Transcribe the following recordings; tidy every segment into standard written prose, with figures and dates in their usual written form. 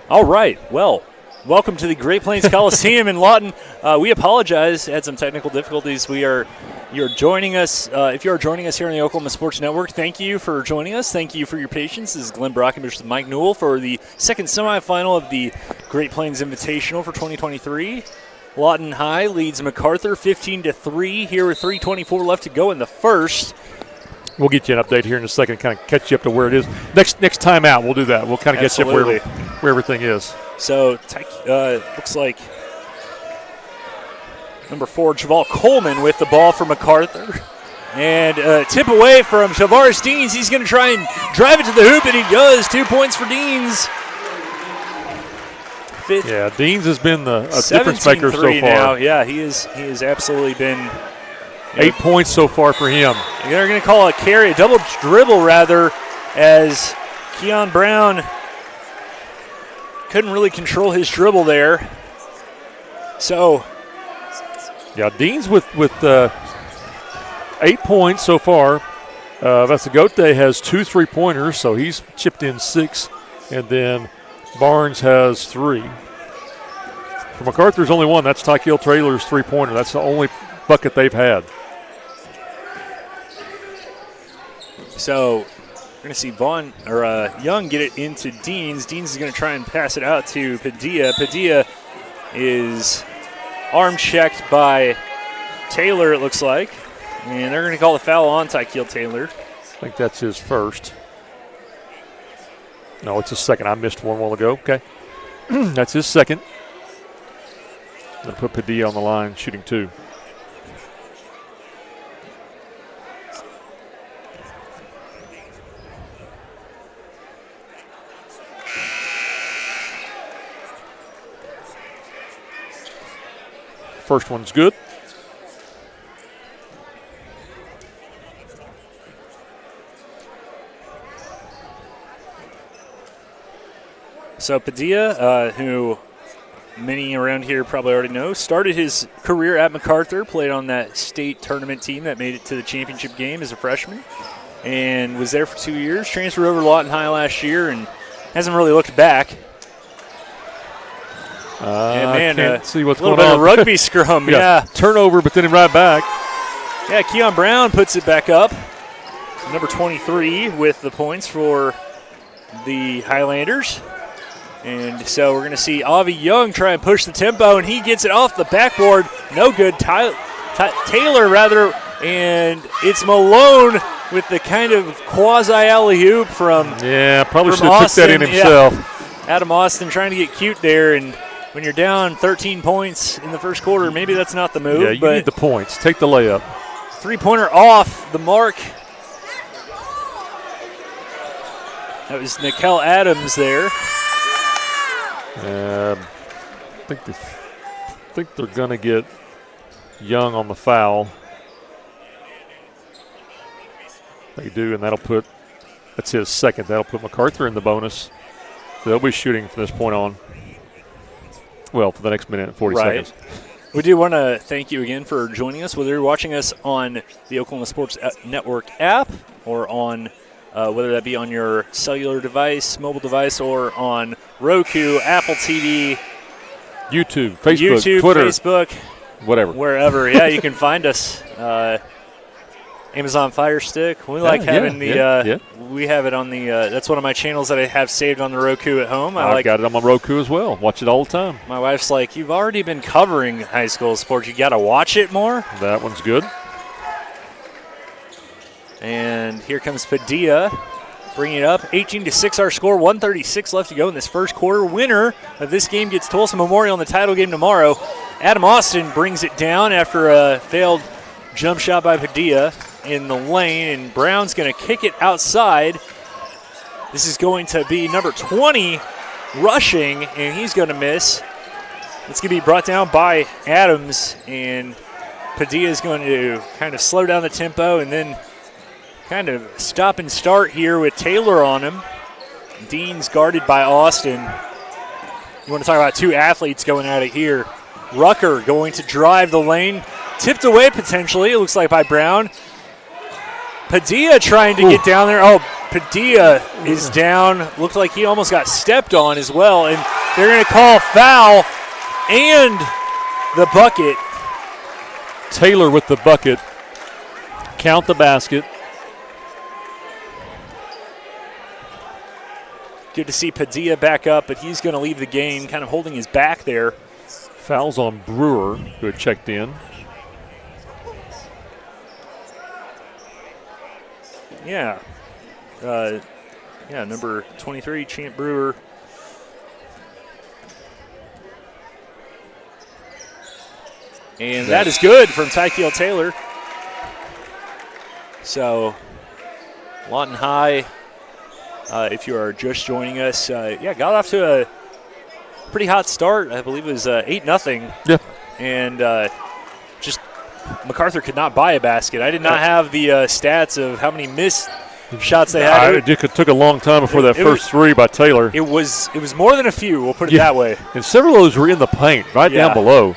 All right. Well, welcome to the Great Plains Coliseum in Lawton. We apologize. Had some technical difficulties. You're joining us. If you are joining us here on the Oklahoma Sports Network, thank you for joining us. Thank you for your patience. This is Glenn Brockenbush with Mike Newell for the second semifinal of the Great Plains Invitational for 2023. Lawton High leads Macarthur 15-3 here with 3:24 left to go in the first. We'll get you an update here in a second, kind of catch you up to where it is. Next time out, we'll do that. We'll kind of get you up where everything is. So looks like number 4, Javal Coleman with the ball for Macarthur. And tip away from Tavares Deans. He's going to try and drive it to the hoop, and he does. 2 points for Deans. Yeah, Deans has been a difference maker so far. Now. Yeah, he has absolutely been. 8 points so far for him. They're going to call a double dribble rather, as Keon Brown couldn't really control his dribble there. So, yeah, Deans with 8 points so far. Vasagote has 2 3-pointers, so he's chipped in 6, and then Barnes has 3. For MacArthur's only one. That's Tykeal Traylor's 3-pointer. That's the only bucket they've had. So we're going to see Young get it into Deans. Deans is going to try and pass it out to Padilla. Padilla is arm checked by Taylor, it looks like. And they're going to call the foul on Tykeal Taylor. I think that's his first. No, it's his second. I missed one while ago. Okay. That's his second. Then put Padilla on the line, shooting 2. First one's good. So Padilla, who many around here probably already know, started his career at MacArthur, played on that state tournament team that made it to the championship game as a freshman, and was there for 2 years. Transferred over to Lawton High last year and hasn't really looked back. I can't see what's going on. A little bit of rugby scrum, yeah. Turnover, but then right back. Yeah, Keon Brown puts it back up. Number 23 with the points for the Highlanders. And so we're going to see Avi Young try and push the tempo, and he gets it off the backboard. No good. Taylor, rather, and it's Malone with the kind of quasi-alley-oop from probably should have took that in himself. Yeah. Adam Austin trying to get cute there, and when you're down 13 points in the first quarter, maybe that's not the move. Yeah, you need the points. Take the layup. 3-pointer off the mark. That was Nickel Adams there. I think they're going to get Young on the foul. They do, and that's his second. That'll put MacArthur in the bonus. So they'll be shooting from this point on. Well, for the next minute and 40 seconds. We do want to thank you again for joining us, whether you're watching us on the Oklahoma Sports Network app or on whether that be on your cellular device, mobile device, or on Roku, Apple TV, YouTube, Facebook, Twitter, Facebook, whatever. Wherever. Yeah, you can find us. Amazon Fire Stick. We like having we have it on the that's one of my channels that I have saved on the Roku at home. I've got it on my Roku as well. Watch it all the time. My wife's like, you've already been covering high school sports. You got to watch it more. That one's good. And here comes Padilla, bringing it up. 18-6 our score, 1:36 left to go in this first quarter. Winner of this game gets Tulsa Memorial in the title game tomorrow. Adam Austin brings it down after a failed jump shot by Padilla in the lane, and Brown's going to kick it outside. This is going to be number 20 rushing, and he's going to miss. It's going to be brought down by Adams, and Padilla is going to kind of slow down the tempo and then kind of stop and start here with Taylor on him. Dean's guarded by Austin. You want to talk about two athletes going at it here. Rucker going to drive the lane. Tipped away potentially, it looks like, by Brown. Padilla trying to get down there. Oh, Padilla is down. Looked like he almost got stepped on as well, and they're going to call foul and the bucket. Taylor with the bucket. Count the basket. Good to see Padilla back up, but he's going to leave the game, kind of holding his back there. Fouls on Brewer, who had checked in. Yeah. Number 23, Champ Brewer. And that is good from Tykeal Taylor. So, Lawton High, if you are just joining us, got off to a pretty hot start. I believe it was 8-0. Yeah. And just Macarthur could not buy a basket. I did not have the stats of how many missed shots they had. It took a long time before that first three by Taylor. It was more than a few, we'll put it that way. And several of those were in the paint, right down below.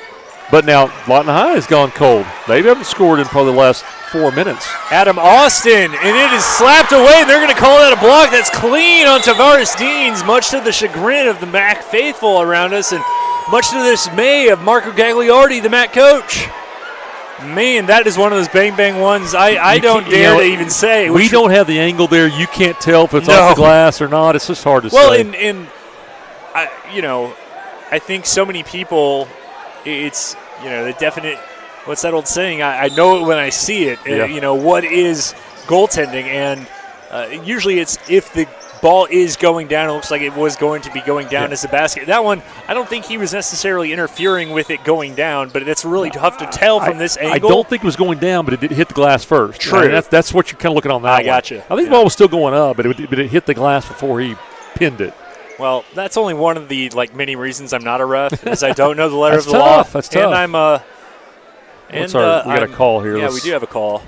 But now Lawton High has gone cold. They haven't scored in probably the last 4 minutes. Adam Austin, and it is slapped away, and they're going to call that a block. That's clean on Tavares Deans, much to the chagrin of the MAC faithful around us, and much to the dismay of Marco Gagliardi, the MAC coach. Man, that is one of those bang-bang ones I don't dare to even say. We don't have the angle there. You can't tell if it's off the glass or not. It's just hard to say. Well, I think so many people, it's, the definite, what's that old saying? I know it when I see it. Yeah. What is goaltending? And usually it's if the ball is going down, it looks like it was going to be going down as a basket. That one, I don't think he was necessarily interfering with it going down, but it's really tough to tell from this angle. I don't think it was going down, but it did hit the glass first. True. Right? That's what you're kind of looking on that I got you. I think the ball was still going up, but it hit the glass before he pinned it. Well, that's only one of the many reasons I'm not a ref, is I don't know the letter of the law. That's tough. And I'm we got a call here. Yeah, we do have a call.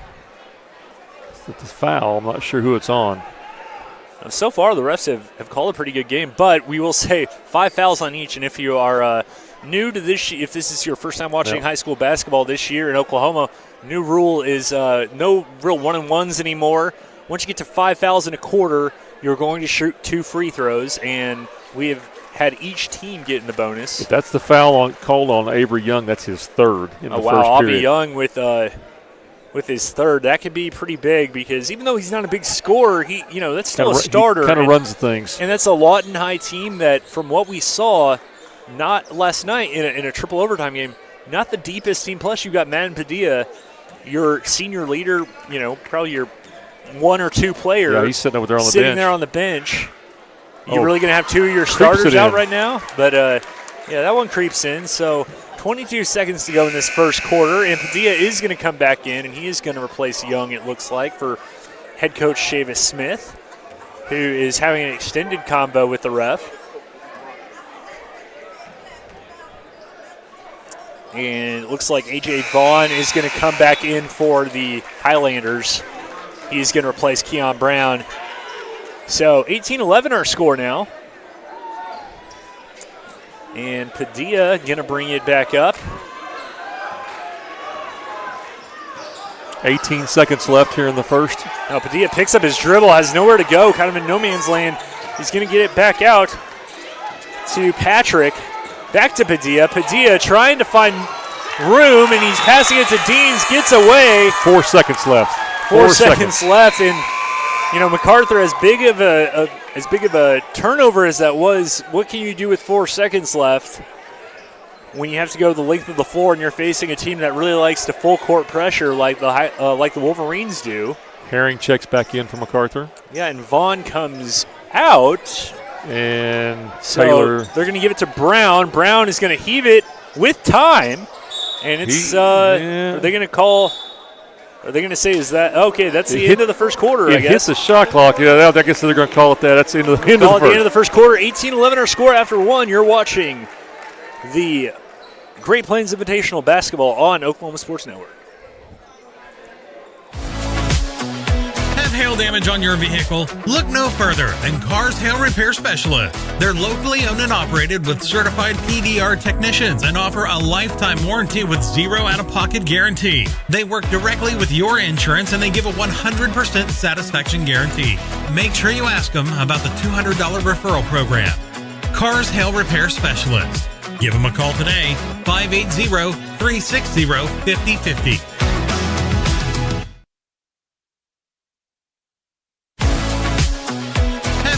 It's a foul. I'm not sure who it's on. So far, the refs have called a pretty good game, but we will say 5 fouls on each. And if you are new to this, if this is your first time watching high school basketball this year in Oklahoma, new rule is no real 1-and-1s anymore. Once you get to 5 fouls in a quarter, you're going to shoot 2 free throws, and we have had each team get in the bonus. If that's the foul called on Avery Young, that's his third in the first period. Avery Young with his third, that could be pretty big because even though he's not a big scorer, that's still a starter. He kind of runs things. And that's a Lawton High team that, from what we saw, not last night in a triple overtime game, not the deepest team. Plus, you've got Madden Padilla, your senior leader, probably your 1 or 2 player. Yeah, he's sitting over there on the bench. Sitting there on the bench. You're really going to have 2 of your starters out right now? But, that one creeps in. So 22 seconds to go in this first quarter, and Padilla is going to come back in, and he is going to replace Young, it looks like, for head coach Shavis Smith, who is having an extended convo with the ref. And it looks like A.J. Vaughn is going to come back in for the Highlanders. He's going to replace Keon Brown. So 18-11 our score now. And Padilla going to bring it back up. 18 seconds left here in the first. Now Padilla picks up his dribble, has nowhere to go, kind of in no man's land. He's going to get it back out to Patrick. Back to Padilla. Padilla trying to find room, and he's passing it to Deans, gets away. 4 seconds left. 4 seconds left, and Macarthur, as big of a turnover as that was, what can you do with 4 seconds left when you have to go the length of the floor and you're facing a team that really likes to full court pressure like the Wolverines do? Herring checks back in for Macarthur. Yeah, and Vaughn comes out. And Taylor. So they're going to give it to Brown. Brown is going to heave it with time, and it's are they going to call? Are they going to say, is that okay? That's the end of the first quarter, I guess. It hits the shot clock. Yeah, I guess they're going to call it that. That's the end of the first. Call it the end of the first quarter. 18-11 our score after 1. You're watching the Great Plains Invitational basketball on Oklahoma Sports Network. hail damage on your vehicle? Look no further than Cars Hail Repair Specialists. They're locally owned and operated with certified PDR technicians and offer a lifetime warranty with zero out-of-pocket guarantee. They work directly with your insurance and they give a 100% satisfaction guarantee. Make sure you ask them about the $200 referral program. Cars Hail Repair Specialists. Give them a call today, 580-360-5050.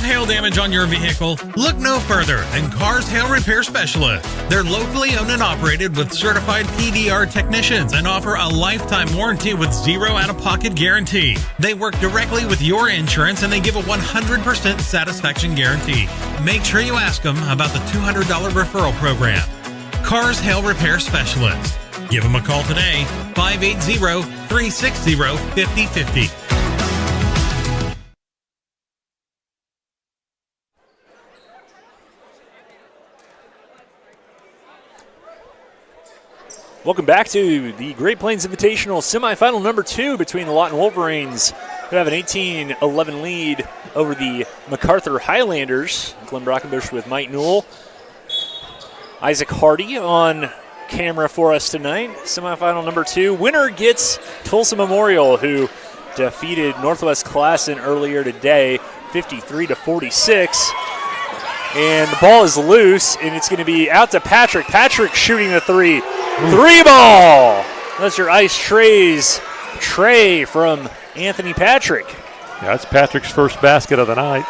Hail damage on your vehicle? Look no further than Cars Hail Repair Specialists. They're locally owned and operated with certified PDR technicians and offer a lifetime warranty with zero out-of-pocket guarantee. They work directly with your insurance and they give a 100% satisfaction guarantee. Make sure you ask them about the $200 referral program. Cars Hail Repair Specialists. Give them a call today, 580-360-5050. Welcome back to the Great Plains Invitational semifinal number 2 between the Lawton Wolverines, who have an 18-11 lead over the Macarthur Highlanders. Glenn Brockenbush with Mike Newell. Isaac Hardy on camera for us tonight. Semifinal number 2. Winner gets Tulsa Memorial, who defeated Northwest Classen earlier today, 53-46. And the ball is loose, and it's going to be out to Patrick. Patrick shooting the three. Three ball! That's your ice trays tray from Anthony Patrick. Yeah, that's Patrick's first basket of the night.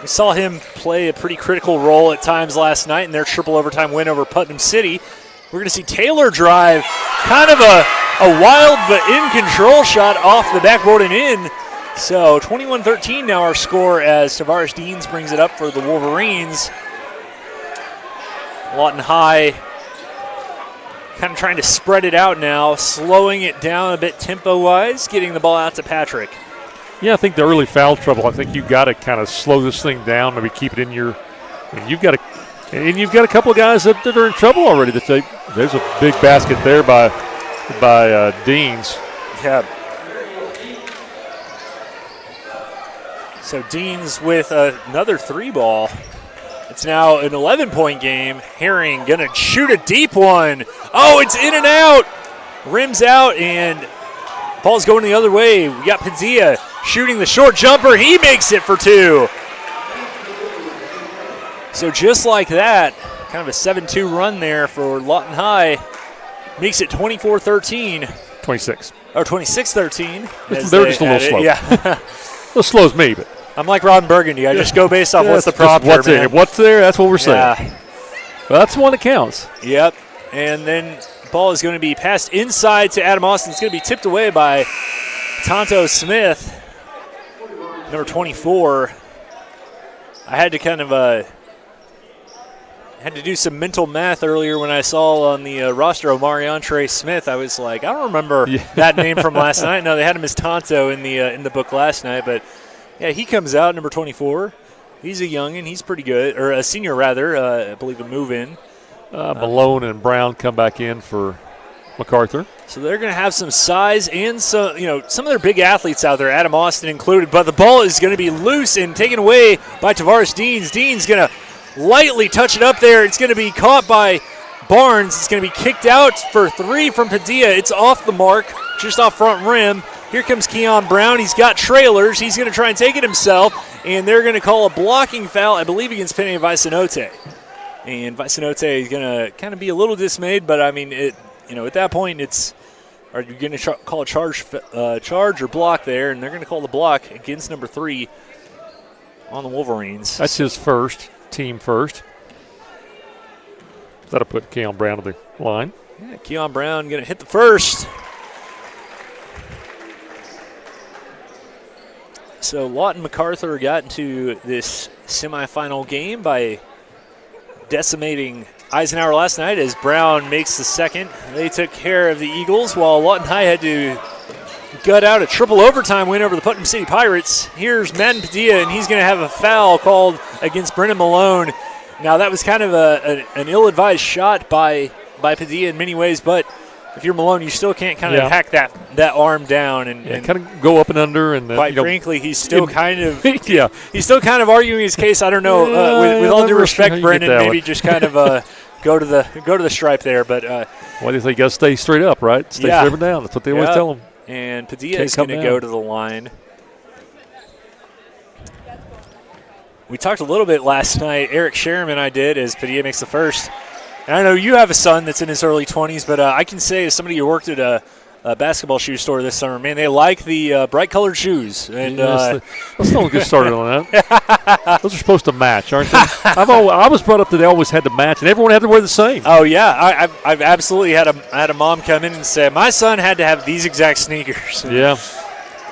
We saw him play a pretty critical role at times last night in their triple overtime win over Putnam City. We're going to see Taylor drive, kind of a wild but in control shot off the backboard and in. So 21-13 now our score as Tavares Deans brings it up for the Wolverines. Lawton High kind of trying to spread it out now, slowing it down a bit tempo-wise, getting the ball out to Patrick. Yeah, I think the early foul trouble, I think you've got to kind of slow this thing down, maybe keep it in your – and you've got a couple of guys that are in trouble already. There's a big basket there by Deans. Yeah. So Deans with another three ball. It's now an 11-point game. Herring going to shoot a deep one. Oh, it's in and out. Rims out, and ball's going the other way. We got Padilla shooting the short jumper. He makes it for 2. So just like that, kind of a 7-2 run there for Lawton High. Makes it 24-13. 26. Or 26-13. They're just a little slow. Yeah. A little slow as me, but. I'm like Ron Burgundy. I just go based off what's the prompter, what's there. What's there, that's what we're saying. Yeah. Well, that's the one that counts. Yep. And then ball is going to be passed inside to Adam Austin. It's going to be tipped away by Tonto Smith, number 24. I had to kind of had to do some mental math earlier when I saw on the roster Omarion Trey Smith. I was like, I don't remember that name from last night. No, they had him as Tonto in the book last night, but yeah, he comes out, number 24. He's a youngin'. He's pretty good, or a senior rather. I believe a move-in. Malone and Brown come back in for Macarthur. So they're going to have some size and some of their big athletes out there, Adam Austin included. But the ball is going to be loose and taken away by Tavares Deans. Deans going to lightly touch it up there. It's going to be caught by Barnes. It's going to be kicked out for 3 from Padilla. It's off the mark, just off front rim. Here comes Keon Brown. He's got trailers. He's going to try and take it himself, and they're going to call a blocking foul, I believe, against Penny Vicenote. And Vicenote is going to kind of be a little dismayed, but, I mean, at that point, are you going to call a charge or block there? And they're going to call the block against number 3 on the Wolverines. That's his team first. That'll put Keon Brown to the line. Yeah, Keon Brown going to hit the first. So Lawton Macarthur got into this semifinal game by decimating Eisenhower last night as Brown makes the second. They took care of the Eagles while Lawton High had to gut out a triple overtime win over the Putnam City Pirates. Here's Madden Padilla, and he's going to have a foul called against Brennan Malone. Now that was kind of an ill-advised shot by Padilla in many ways, but if you're Malone, you still can't kind of hack that arm down and kind of go up and under. And quite frankly, he's still kind of he's still kind of arguing his case. I don't know. With all due respect, Brendan, maybe just kind of go to the stripe there. But what do you think? You got to stay straight up, right? Stay straight up down. That's what they always tell him. And Padilla is going to go to the line. We talked a little bit last night. Eric Sherman and I did as Padilla makes the first. And I know you have a son that's in his early 20s, but I can say as somebody who worked at a basketball shoe store this summer, man, they like the bright-colored shoes. And let's not get started on that. Those are supposed to match, aren't they? I was brought up that they always had to match, and everyone had to wear the same. Oh, yeah. I've absolutely had a mom come in and say, my son had to have these exact sneakers. Yeah.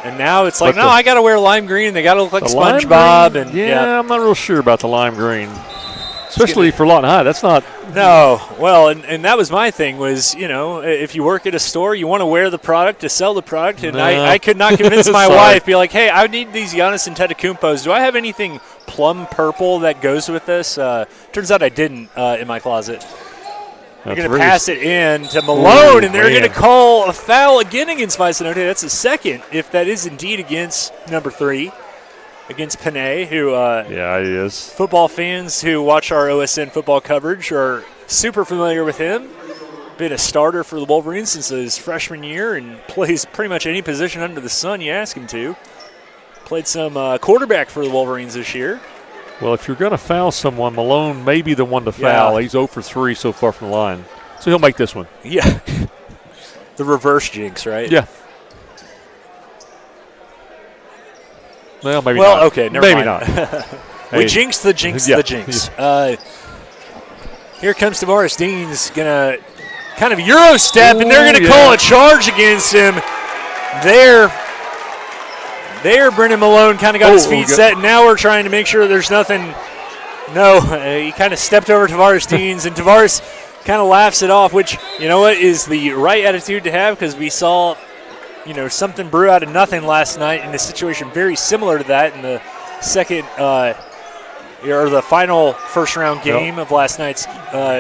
And now it's like, I got to wear lime green, and they got to look like SpongeBob. And I'm not real sure about the lime green. Especially for Lawton High, that's not. No, well, and that was my thing was, if you work at a store, you want to wear the product to sell the product. And I could not convince my wife, be like, hey, I need these Giannis Antetokounmpos. Do I have anything plum purple that goes with this? Turns out I didn't in my closet. They're going to pass it in to Malone, and they're going to call a foul again against Vicenote. That's the second, if that is indeed against number 3. Against Panay, who he is. Football fans who watch our OSN football coverage are super familiar with him. Been a starter for the Wolverines since his freshman year and plays pretty much any position under the sun you ask him to. Played some quarterback for the Wolverines this year. Well, if you're going to foul someone, Malone may be the one to foul. He's 0 for 3 so far from the line. So he'll make this one. Yeah. The reverse jinx, right? Yeah. Well, maybe not. Well, okay, never mind. Maybe not. We jinxed the jinx, the jinx. Here comes Tavares Dean's going to kind of Euro step, and they're going to call a charge against him. There, Brendan Malone kind of got his feet set, and now we're trying to make sure there's nothing. No, he kind of stepped over Tavares Dean's, and Tavares kind of laughs it off, which, is the right attitude to have because we saw – something brew out of nothing last night in a situation very similar to that in the second or the final first-round game of last night's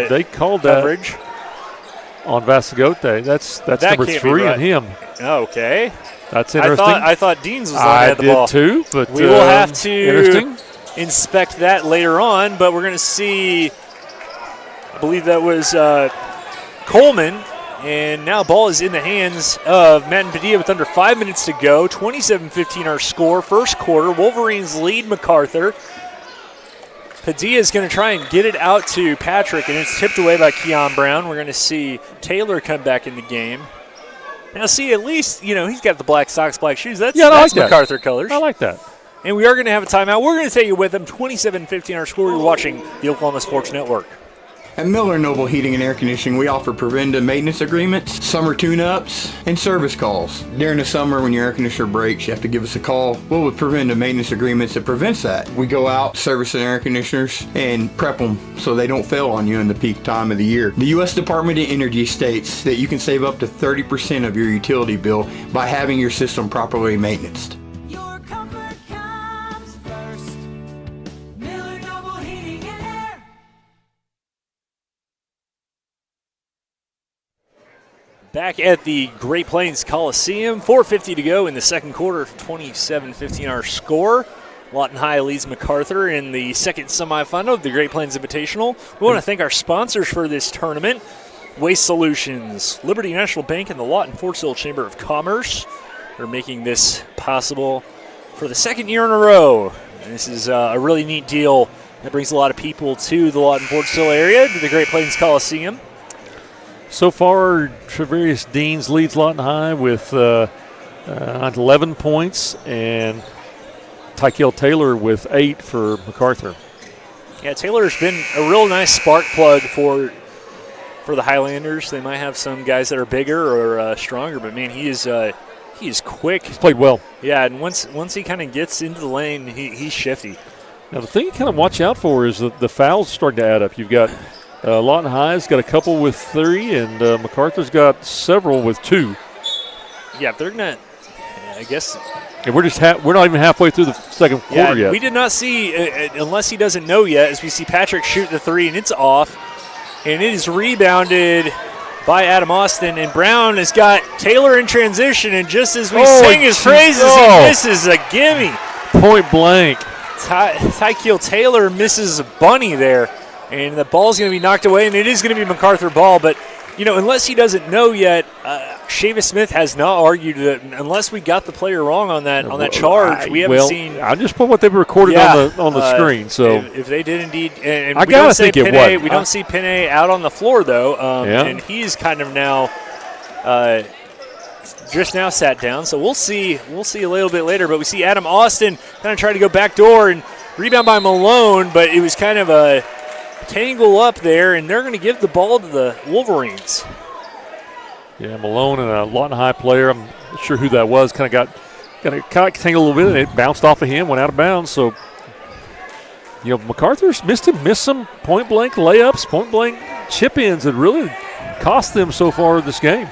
they called coverage. That on Vasagote. That's number 3 on him. Okay. That's interesting. I thought Deans was on the ball. I did too, but we will have to inspect that later on, but we're going to see, I believe that was Coleman. And now ball is in the hands of Matt and Padilla with under 5 minutes to go. 27-15 our score. First quarter, Wolverines lead Macarthur. Padilla is going to try and get it out to Patrick, and it's tipped away by Keon Brown. We're going to see Taylor come back in the game. Now, see, at least, he's got the black socks, black shoes. That's Macarthur colors. I like that. And we are going to have a timeout. We're going to take you with them. 27-15 our score. You're watching the Oklahoma Sports Network. At Miller Noble Heating and Air Conditioning, we offer preventive maintenance agreements, summer tune-ups, and service calls. During the summer, when your air conditioner breaks, you have to give us a call. Well, with preventive maintenance agreements, it prevents that. We go out, service the air conditioners, and prep them so they don't fail on you in the peak time of the year. The U.S. Department of Energy states that you can save up to 30% of your utility bill by having your system properly maintained. Back at the Great Plains Coliseum, 4:50 to go in the second quarter, 27-15 our score. Lawton High leads Macarthur in the second semifinal of the Great Plains Invitational. We want to thank our sponsors for this tournament, Waste Solutions, Liberty National Bank, and the Lawton Fort Sill Chamber of Commerce are making this possible for the second year in a row. And this is a really neat deal that brings a lot of people to the Lawton Fort Sill area, to the Great Plains Coliseum. So far, Travarius Deans leads Lawton High with 11 points, and Tykel Taylor with 8 for Macarthur. Yeah, Taylor's been a real nice spark plug for the Highlanders. They might have some guys that are bigger or stronger, but man, he is quick. He's played well. Yeah, and once he kind of gets into the lane, he's shifty. Now the thing you kind of watch out for is the fouls starting to add up. You've got Lawton High's got a couple with 3, and Macarthur's got several with 2. Yeah, if they're not, I guess. And we're not even halfway through the second quarter yet. We did not see, unless he doesn't know yet, as we see Patrick shoot the 3, and it's off. And it is rebounded by Adam Austin, and Brown has got Taylor in transition, and just as we sing his praises, he misses a gimme. Point blank. Tykeal Taylor misses a bunny there, and the ball's going to be knocked away, and it is going to be Macarthur ball, but unless he doesn't know yet, Shavis Smith has not argued that unless we got the player wrong on that charge, we haven't seen. I just put what they recorded on the screen. So if they did indeed, and I we don't think Pinay, it was. We don't see Pinay out on the floor though, and he's kind of now just now sat down. So we'll see a little bit later. But we see Adam Austin kind of try to go back door and rebound by Malone, but it was kind of a tangle up there, and they're going to give the ball to the Wolverines. Yeah, Malone and a Lawton High player. I'm not sure who that was. Kind of got tangled a little bit, and it bounced off of him, went out of bounds. So, Macarthur's missed some point-blank layups, point-blank chip-ins that really cost them so far this game.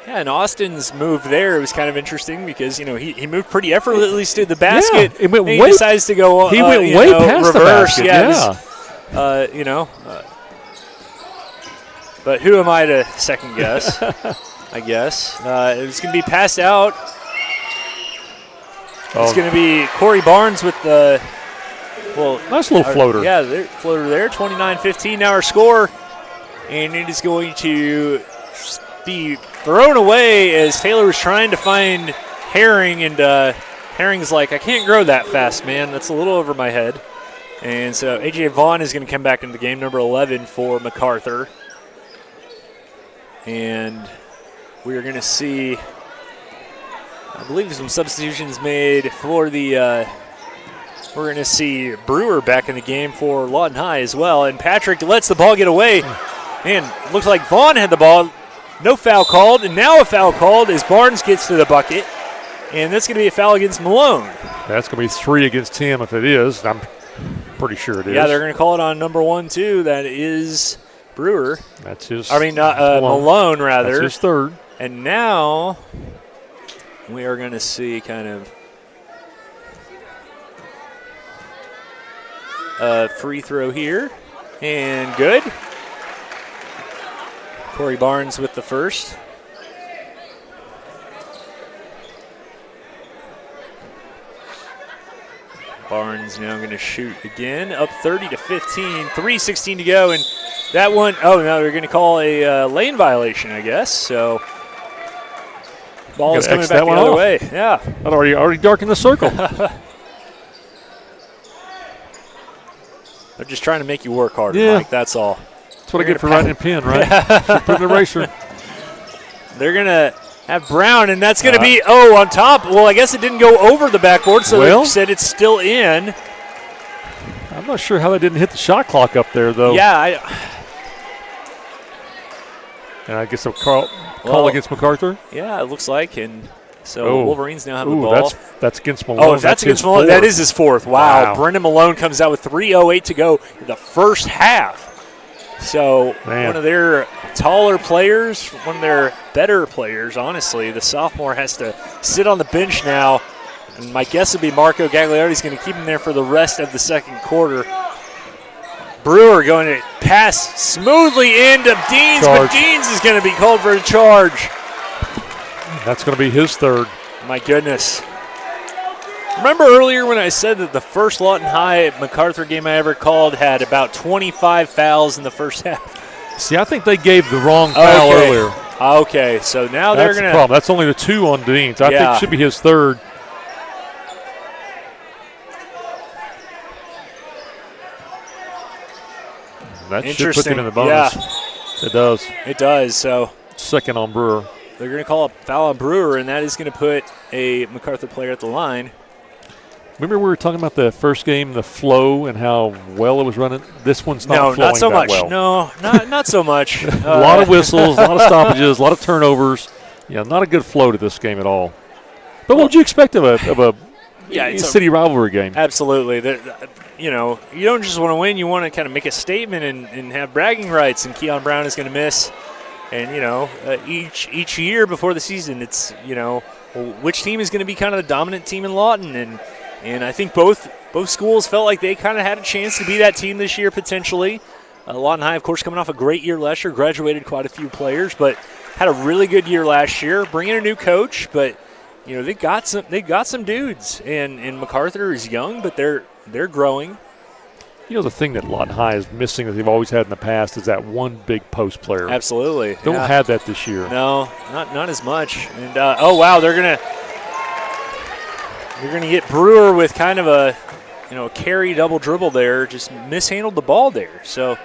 Yeah, and Austin's move there was kind of interesting because, he moved pretty effortlessly to the basket. Yeah, he decides to go He went way past reverse. the basket, But who am I to second guess? I guess it's going to be passed out. It's going to be Corey Barnes with the nice little floater. Floater there. 29-15 now our score, and it is going to be thrown away as Taylor was trying to find Herring, and Herring's like, I can't grow that fast, man. That's a little over my head. And so A.J. Vaughn is going to come back into the game, number 11 for Macarthur. And we are going to see, I believe, some substitutions made for the we're going to see Brewer back in the game for Lawton High as well. And Patrick lets the ball get away. Man, looks like Vaughn had the ball. No foul called, and now a foul called as Barnes gets to the bucket. And that's going to be a foul against Malone. That's going to be 3 against him if it is. I'm pretty sure it is. Yeah, they're going to call it on number 1, too. That is Brewer. That's his. Malone, rather. That's his third. And now we are going to see kind of a free throw here. And good. Corey Barnes with the first. Barnes now going to shoot again, up 30-15, 3:16 to go, and that one, they're going to call a lane violation, I guess. So ball is coming back the other way. Yeah, I'd already darkened the circle. They're just trying to make you work harder, Mike. That's all. That's what I get for writing a pen, right? Put an eraser. They're going to have Brown, and that's going to be, on top. Well, I guess it didn't go over the backboard, so they said it's still in. I'm not sure how they didn't hit the shot clock up there, though. Yeah. And I guess a call against Macarthur? Yeah, it looks like. And so Wolverines now have the ball. That's against Malone. Oh, that's against Malone. That is his fourth. Wow. Brendan Malone comes out with 3:08 to go in the first half. So one of their taller players, one of their better players, honestly, the sophomore has to sit on the bench now. And my guess would be Marco Gagliardi's going to keep him there for the rest of the second quarter. Brewer going to pass smoothly into Deans, but Deans is going to be called for a charge. That's going to be his third. My goodness. Remember earlier when I said that the first Lawton High Macarthur game I ever called had about 25 fouls in the first half? See, I think they gave the wrong foul earlier. Okay, so now they're going to. That's the problem. That's only the 2 on Deans. I think it should be his third. That should put them in the bonus. Yeah. It does. It does. So second on Brewer. They're going to call a foul on Brewer, and that is going to put a Macarthur player at the line. Remember we were talking about the first game, the flow, and how well it was running? This one's not flowing not so that much. well. No, not so much. A lot of whistles, a lot of stoppages, a lot of turnovers. Yeah, not a good flow to this game at all. But what would you expect of a city rivalry game? Absolutely. You don't just want to win. You want to kind of make a statement and have bragging rights, and Keon Brown is going to miss. And, each year before the season, it's, which team is going to be kind of the dominant team in Lawton. And I think both schools felt like they kind of had a chance to be that team this year potentially. Lawton High, of course, coming off a great year last year, graduated quite a few players, but had a really good year last year. Bring in a new coach, but they got some dudes, and Macarthur is young, but they're growing. The thing that Lawton High is missing that they've always had in the past is that one big post player. Absolutely, Don't have that this year. No, not as much. And oh wow, they're gonna get Brewer with kind of a carry double dribble there. Just mishandled the ball there. So.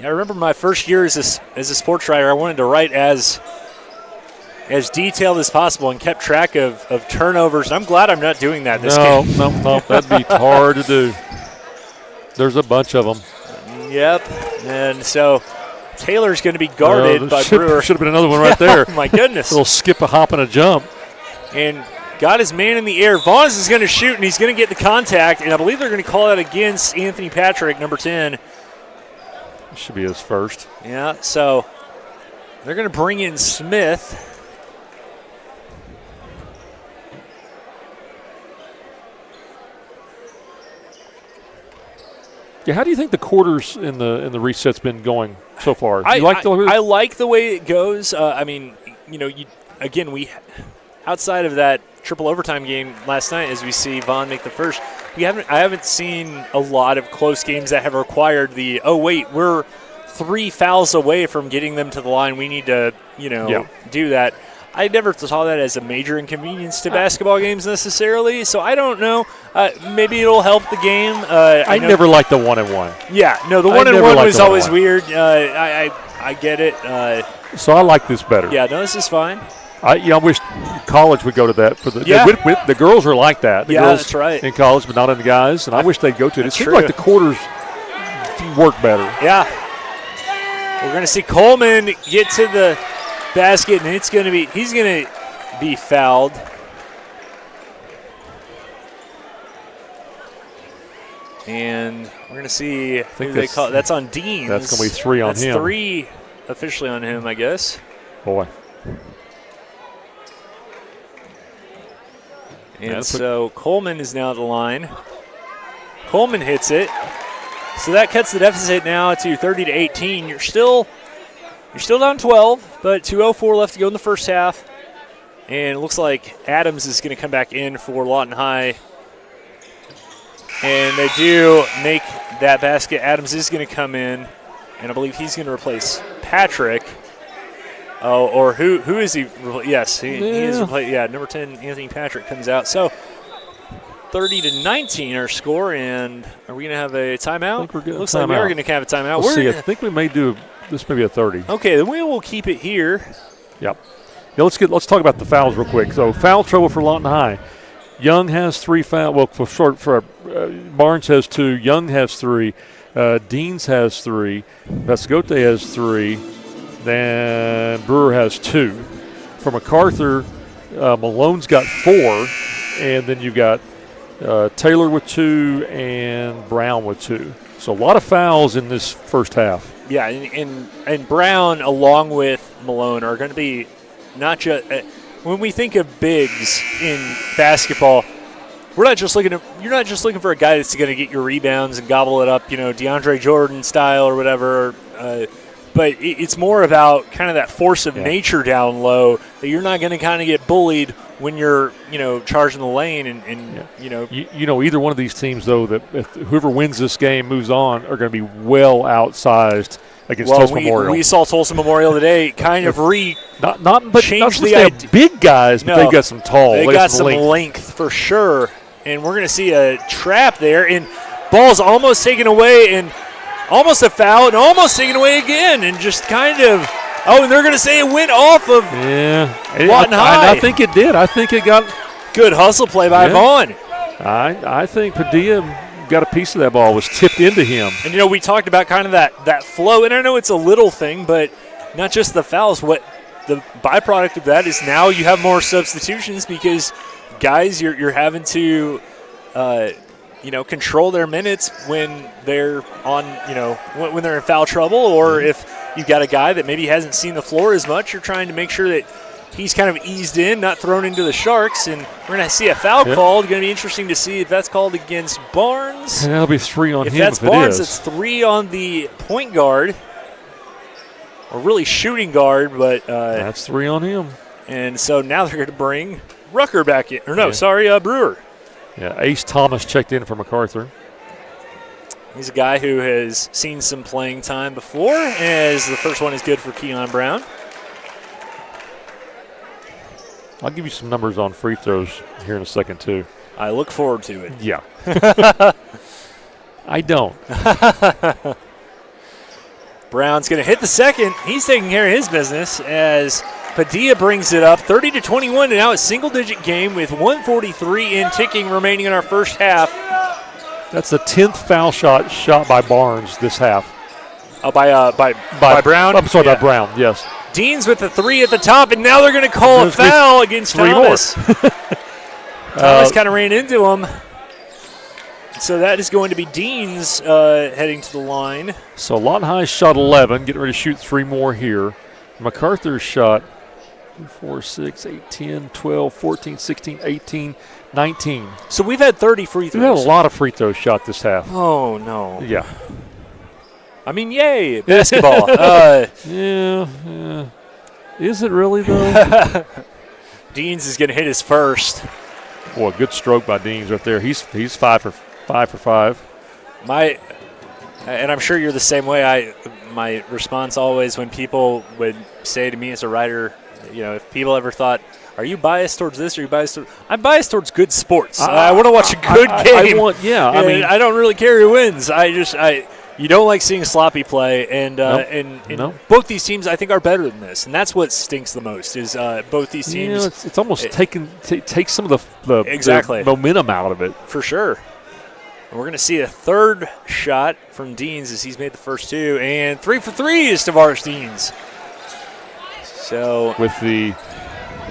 I remember my first year as a sports writer, I wanted to write as detailed as possible and kept track of turnovers. And I'm glad I'm not doing that this game. No, that'd be hard to do. There's a bunch of them. Yep. And so Taylor's going to be guarded by Brewer. Should have been another one right there. Oh, my goodness. A little skip, a hop, and a jump. And got his man in the air. Vaughns is going to shoot, and he's going to get the contact. And I believe they're going to call that against Anthony Patrick, number 10. Should be his first. Yeah, so they're going to bring in Smith. Yeah, how do you think the quarters in the reset's been going so far? I like the way it goes. We outside of that triple overtime game last night, as we see Vaughn make the first, I haven't seen a lot of close games that have required we're 3 fouls away from getting them to the line. We need to, do that. I never saw that as a major inconvenience to basketball games necessarily, so I don't know. Maybe it'll help the game. I never liked the 1-and-1. Yeah, no, the 1-and-1 was always weird. I get it. So I like this better. Yeah, no, this is fine. I wish college would go to that. The girls are like that. The girls that's right. In college, but not in the guys, and I wish they'd go to it. It seems like the quarters work better. Yeah. We're going to see Coleman get to the basket, and he's going to be fouled. And we're going to see who they call. That's on Deans. That's going to be 3 on him. That's 3 officially on him, I guess. Boy. And so Coleman is now at the line. Coleman hits it. So that cuts the deficit now to 30-18. You're still down 12, but 2:04 left to go in the first half. And it looks like Adams is going to come back in for Lawton High. And they do make that basket. Adams is going to come in, and I believe he's going to replace Patrick. Oh, or who is he? Yes, he is replaced. Yeah, number 10, Anthony Patrick comes out. So 30-19 our score, and are we going to have a timeout? I think we're good. Looks like we are going to have a timeout. We'll see. I think we may do this. Maybe a 30. Okay, then we will keep it here. Yep. Yeah, let's talk about the fouls real quick. So foul trouble for Lawton High. Young has 3 fouls. Well, Barnes has 2. Young has 3. Deans has 3. Vescote has 3. Then Brewer has 2. For Macarthur, Malone's got 4. And then you've got Taylor with 2 and Brown with 2. So a lot of fouls in this first half. Yeah, and Brown along with Malone are going to be not just when we think of bigs in basketball, you're not just looking for a guy that's going to get your rebounds and gobble it up, DeAndre Jordan style or whatever. But it's more about kind of that force of nature down low that you're not going to kind of get bullied when you're, charging the lane and either one of these teams, though, that whoever wins this game moves on are going to be well outsized against Tulsa Memorial. We saw Tulsa Memorial today kind of change the idea. Big guys, but they've got some tall. They got some length for sure. And we're going to see a trap there. And ball's almost taken away and almost a foul and almost taken away again. And just kind of – and they're going to say it went off of Lawton High. I think it did. I think it got – good hustle play by Vaughn. I think Padilla got a piece of that ball, was tipped into him. And, we talked about kind of that flow. And I know it's a little thing, but not just the fouls. What the byproduct of that is now you have more substitutions because guys, you're having to control their minutes when they're on, when they're in foul trouble, or if you've got a guy that maybe hasn't seen the floor as much, you're trying to make sure that he's kind of eased in, not thrown into the Sharks, and we're going to see a foul called. Going to be interesting to see if that's called against Barnes. And that'll be 3 on if him. That's if Barnes, it is. it's 3 on the point guard, or really shooting guard, but that's 3 on him. And so now they're going to bring Rucker back in, or no, Brewer. Yeah, Ace Thomas checked in for Macarthur. He's a guy who has seen some playing time before, as the first one is good for Keon Brown. I'll give you some numbers on free throws here in a second, too. I look forward to it. Yeah. I don't. Brown's going to hit the second. He's taking care of his business as Padilla brings it up 30-21, and now a single-digit game with 1:43 in ticking remaining in our first half. That's the 10th foul shot by Barnes this half. By Brown? I'm sorry, by Brown, yes. Deans with the 3 at the top, and now they're going to call a foul against Thomas. Thomas kind of ran into him. So that is going to be Deans heading to the line. So Lawton High shot 11, getting ready to shoot 3 more here. Macarthur shot 4, 6, 8, 10, 12, 14, 16, 18, 19. So we've had 30 free throws. We've had a lot of free throws shot this half. Oh, no. Yeah. I mean, yay, basketball. Yeah. Is it really, though? Deans is going to hit his first. Boy, good stroke by Deans right there. He's 5 for 5. And I'm sure you're the same way. My response always when people would say to me as a writer, if people ever thought, are you biased towards this or are you biased towards – I'm biased towards good sports. I want to watch a good game. I don't really care who wins. You don't like seeing sloppy play, and both these teams I think are better than this, and that's what stinks the most is both these teams. It's almost takes some of the momentum out of it. For sure. And we're going to see a third shot from Deans as he's made the first 2, and 3 for 3 is Tavares Deans. So with the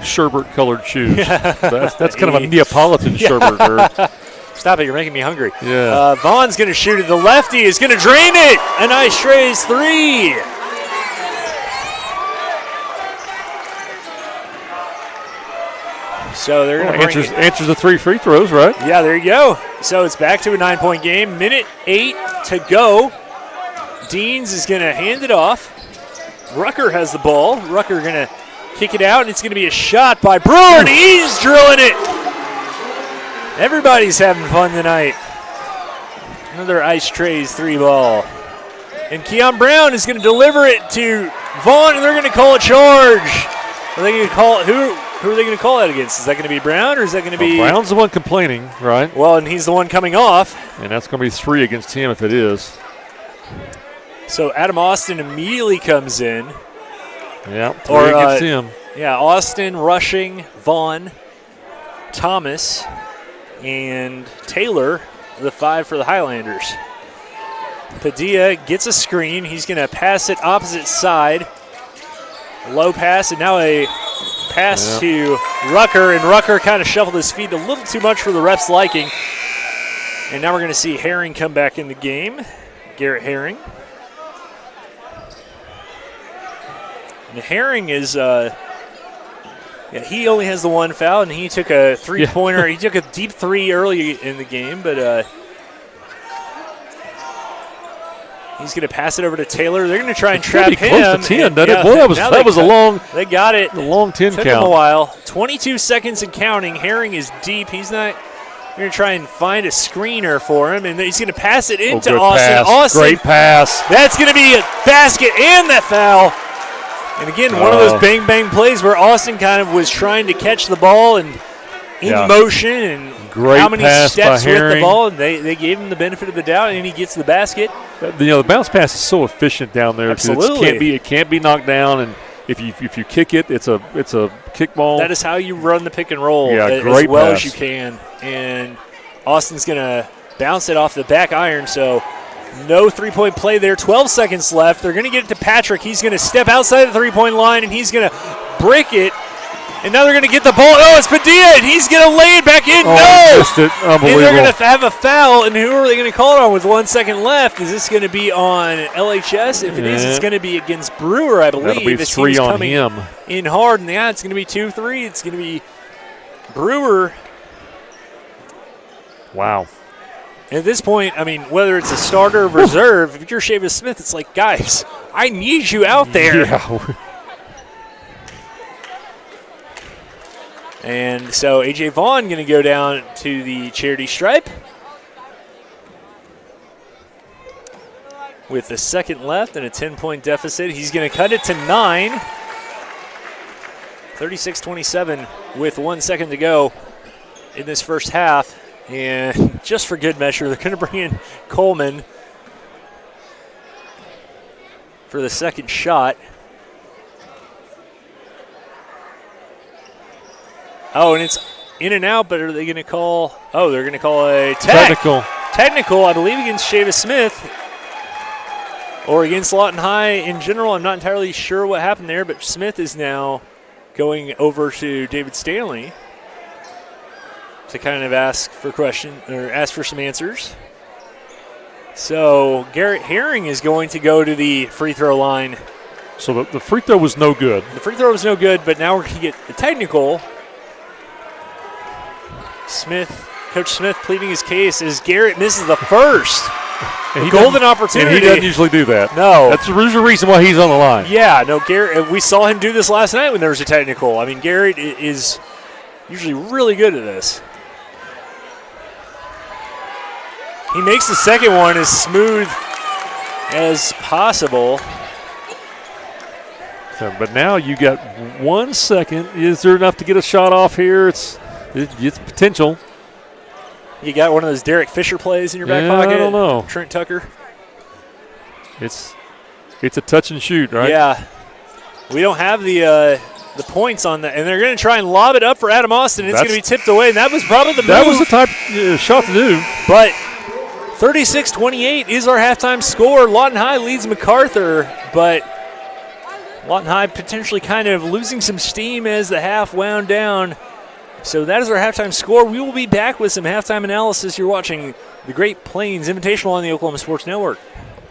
sherbet-colored shoes, that's kind of a Neapolitan sherbet. Stop it, you're making me hungry. Yeah. Vaughn's going to shoot it. The lefty is going to drain it. A nice raise 3. So they're going to answers the 3 free throws, right? Yeah, there you go. So it's back to a 9-point game. Minute 8 to go. Deans is going to hand it off. Rucker has the ball. Rucker going to kick it out, and it's going to be a shot by Brewer, and he's drilling it. Everybody's having fun tonight. Another Ice Trays 3 ball. And Keon Brown is going to deliver it to Vaughn, and they're going to call a charge. Are they going to call it? Who are they going to call that against? Is that going to be Brown, or is that going to be? Brown's the one complaining, right? Well, and he's the one coming off. And that's going to be 3 against him if it is. So Adam Austin immediately comes in. Yeah, 3 against him. Yeah, Austin rushing Vaughn, Thomas, and Taylor, the 5 for the Highlanders. Padilla gets a screen. He's going to pass it opposite side. Low pass, and now a pass to Rucker, and Rucker kind of shuffled his feet a little too much for the ref's liking. And now we're going to see Herring come back in the game, Garrett Herring. And Herring is, he only has the 1 foul, and he took a 3-pointer. He took a deep 3 early in the game, but he's going to pass it over to Taylor. They're going to try and trap him. Close to 10, doesn't it? Boy, that was a long. They got it. A long 10 Took count. him a while. 22 seconds and counting. Herring is deep. He's not. They're going to try and find a screener for him, and he's going to pass it into Austin. Pass. Austin. Great pass. That's going to be a basket and that foul. And again, one of those bang-bang plays where Austin kind of was trying to catch the ball and in motion and great how many pass steps by with Herring. the ball, and they gave him the benefit of the doubt, and he gets the basket. The bounce pass is so efficient down there. Absolutely. It can't be knocked down, and if you kick it, it's a kick ball. That is how you run the pick and roll great as well pass. as you can. And Austin's going to bounce it off the back iron, so no three-point play there. 12 seconds left. They're going to get it to Patrick. He's going to step outside the three-point line, and he's going to brick it. And now they're going to get the ball. Oh, it's Padilla, and he's going to lay it back in. Oh, No! missed it. Unbelievable. And they're going to have a foul, and who are they going to call it on with 1 second left? Is this going to be on LHS? If it is, it's going to be against Brewer, I believe. That'll be This 3 team's on coming him. in hard, and it's going to be 2-3. It's going to be Brewer. Wow. At this point, I mean, whether it's a starter or reserve, if you're Chavis Smith, it's like, guys, I need you out there. Yeah. And so A.J. Vaughn going to go down to the charity stripe with a second left and a 10-point deficit. He's going to cut it to 9. 36-27 with 1 second to go in this first half. And just for good measure, they're going to bring in Coleman for the second shot. Oh, and it's in and out, but are they going to call? Oh, they're going to call a Technical. Technical, I believe, against Chavis Smith or against Lawton High in general. I'm not entirely sure what happened there, but Smith is now going over to David Stanley to kind of ask for some answers. So Garrett Herring is going to go to the free throw line. So the free throw was no good. The free throw was no good, but now we're going to get the technical. Coach Smith pleading his case as Garrett misses the first. Golden opportunity. And he doesn't usually do that. No. There's a reason why he's on the line. Yeah, no, Garrett, we saw him do this last night when there was a technical. I mean, Garrett is usually really good at this. He makes the second one as smooth as possible. So, but now you got 1 second. Is there enough to get a shot off here? It's potential. You got one of those Derek Fisher plays in your back pocket? I don't know. Trent Tucker? It's a touch and shoot, right? Yeah. We don't have the points on that. And they're going to try and lob it up for Adam Austin. It's going to be tipped away, and that was probably the move. That was the type shot to do. But 36-28 is our halftime score. Lawton High leads Macarthur, but Lawton High potentially kind of losing some steam as the half wound down. So that is our halftime score. We will be back with some halftime analysis. You're watching the Great Plains Invitational on the Oklahoma Sports Network.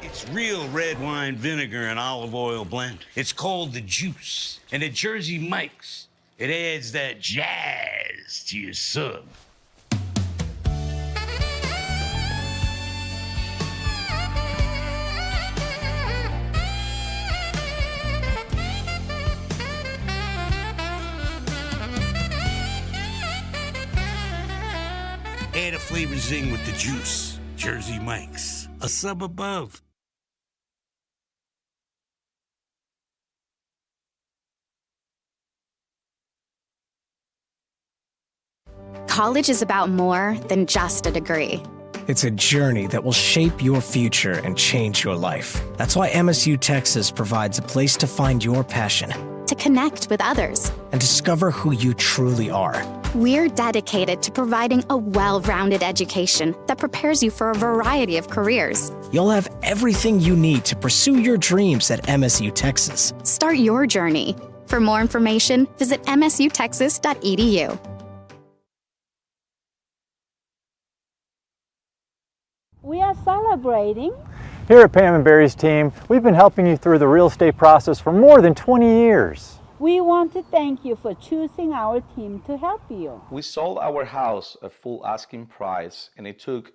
It's real red wine vinegar and olive oil blend. It's called the Juice. And at Jersey Mike's, it adds that jazz to your sub. Add a flavor zing with the Juice. Jersey Mike's, a sub above. College is about more than just a degree. It's a journey that will shape your future and change your life. That's why MSU Texas provides a place to find your passion, To connect with others. and discover who you truly are. We're dedicated to providing a well-rounded education that prepares you for a variety of careers. You'll have everything you need to pursue your dreams at MSU Texas. Start your journey. For more information, visit msutexas.edu. We are celebrating. Here at Pam and Barry's team, we've been helping you through the real estate process for more than 20 years. We want to thank you for choosing our team to help you. We sold our house at full asking price, and it took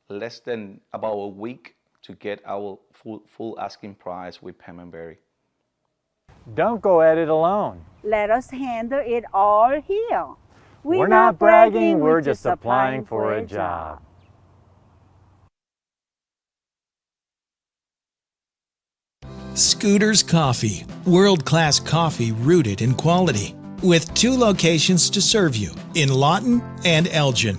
less than about a week to get our full asking price with Pam and Barry. Don't go at it alone. Let us handle it all here. We're not bragging, we're just applying for a job. Scooters Coffee, world-class coffee rooted in quality, with 2 locations to serve you in Lawton and Elgin.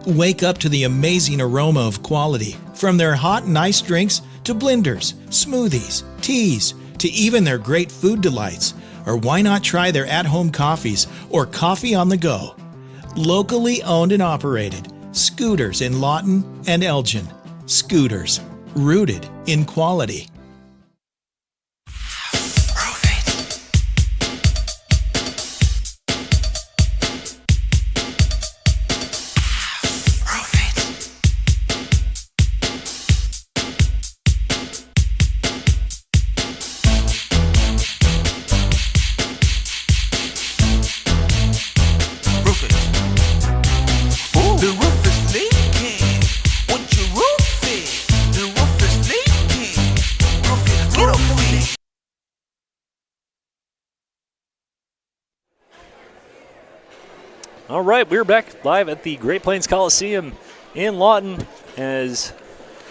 Wake up to the amazing aroma of quality, from their hot and iced drinks to blenders, smoothies, teas, to even their great food delights. Or why not try their at-home coffees or coffee on the go? Locally owned and operated, Scooters in Lawton and Elgin. Scooters, rooted in quality. All right, we're back live at the Great Plains Coliseum in Lawton as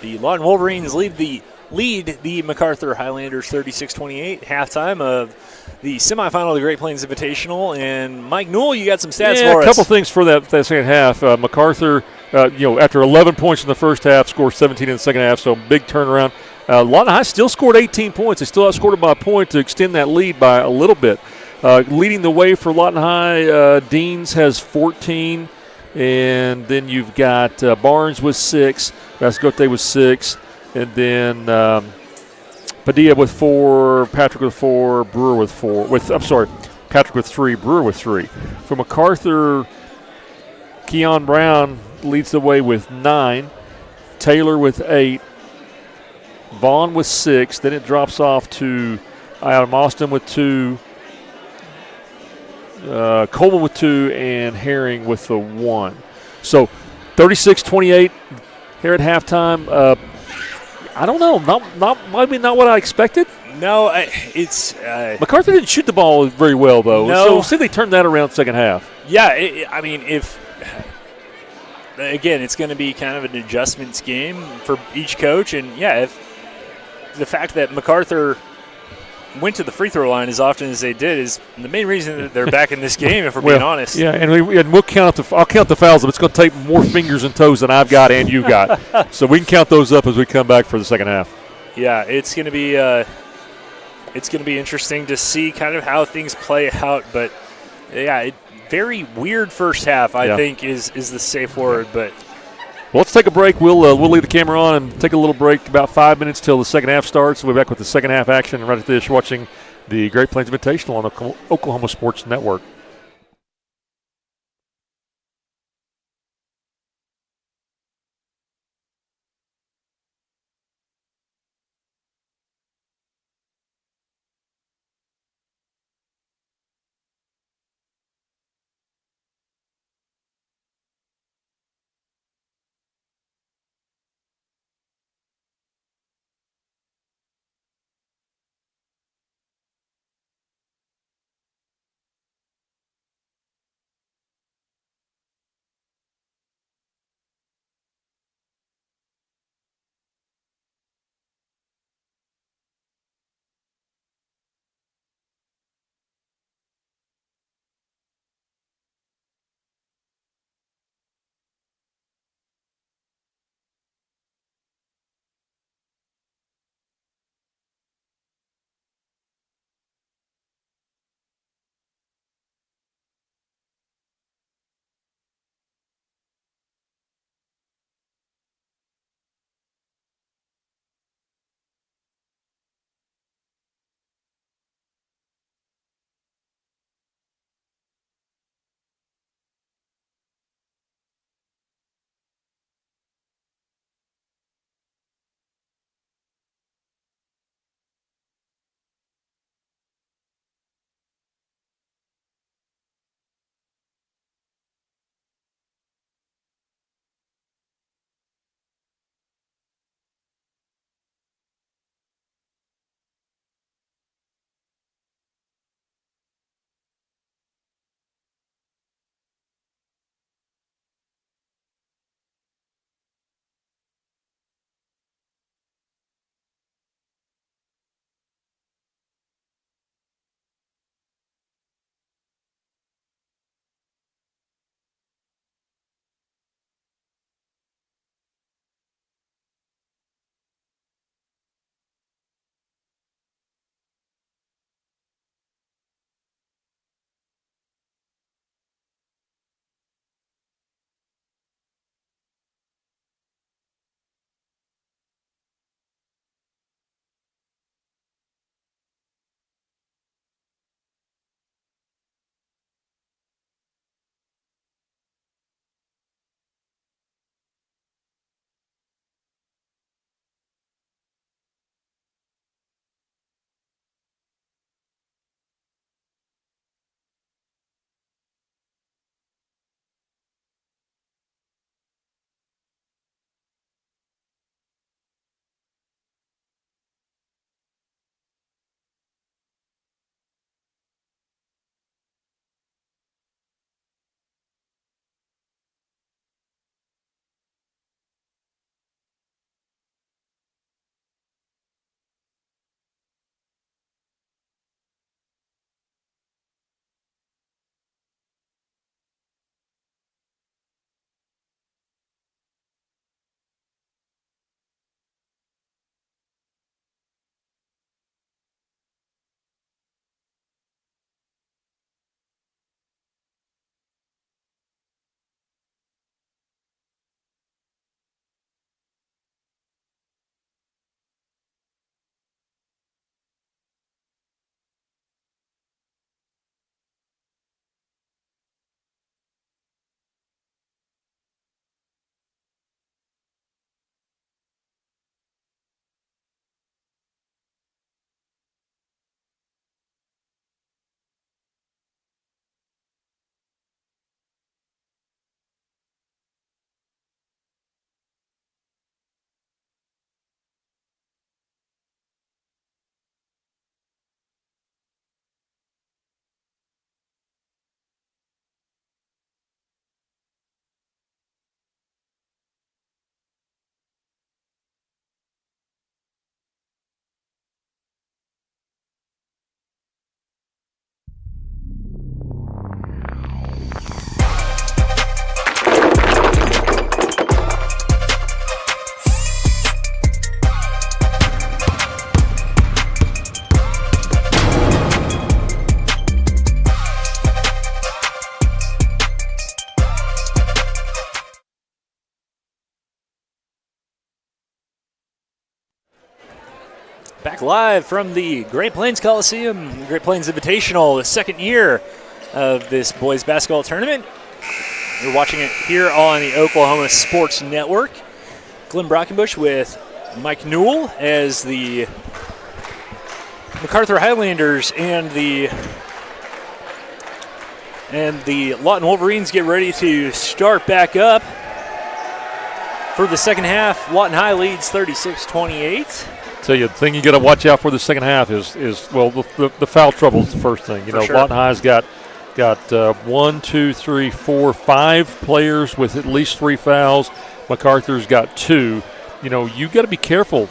the Lawton Wolverines lead the Macarthur Highlanders 36-28. Halftime of the semifinal of the Great Plains Invitational. And Mike Newell, you got some stats for us. A couple things for that second half. Macarthur, after 11 points in the first half, scored 17 in the second half, so big turnaround. Lawton High still scored 18 points. They still outscored it by a point to extend that lead by a little bit. Leading the way for Lawton High, Deans has 14, and then you've got Barnes with 6, Vascote with 6, and then Padilla with 4, Patrick with 4, Brewer with 4. Patrick with 3, Brewer with 3. For Macarthur, Keon Brown leads the way with 9, Taylor with 8, Vaughn with 6. Then it drops off to Adam Austin with 2, Coleman with 2, and Herring with the 1. So 36-28 here at halftime. I don't know. Maybe not what I expected. No, it's Macarthur didn't shoot the ball very well, though. No. So we'll see if they turn that around second half. Yeah, again, it's going to be kind of an adjustments game for each coach. And, if the fact that Macarthur went to the free throw line as often as they did is the main reason that they're back in this game, if we're being honest. Yeah, and we'll count I'll count the fouls, but it's going to take more fingers and toes than I've got and you got. So we can count those up as we come back for the second half. Yeah, it's going to be interesting to see kind of how things play out. But yeah, very weird first half, I think, is the safe word. But well, let's take a break. We'll leave the camera on and take a little break, about 5 minutes till the second half starts. We'll be back with the second half action right after this, watching the Great Plains Invitational on the Oklahoma Sports Network. Back live from the Great Plains Coliseum, Great Plains Invitational, the second year of this boys basketball tournament. You're watching it here on the Oklahoma Sports Network. Glenn Brockenbush with Mike Newell as the Macarthur Highlanders and the Lawton Wolverines get ready to start back up. For the second half, Lawton High leads 36-28. Tell you, the thing you got to watch out for the second half is the foul trouble is the first thing. Sure. Lawton High's got 1, 2, 3, 4, 5 players with at least 3 fouls. MacArthur's got 2. You got to be careful.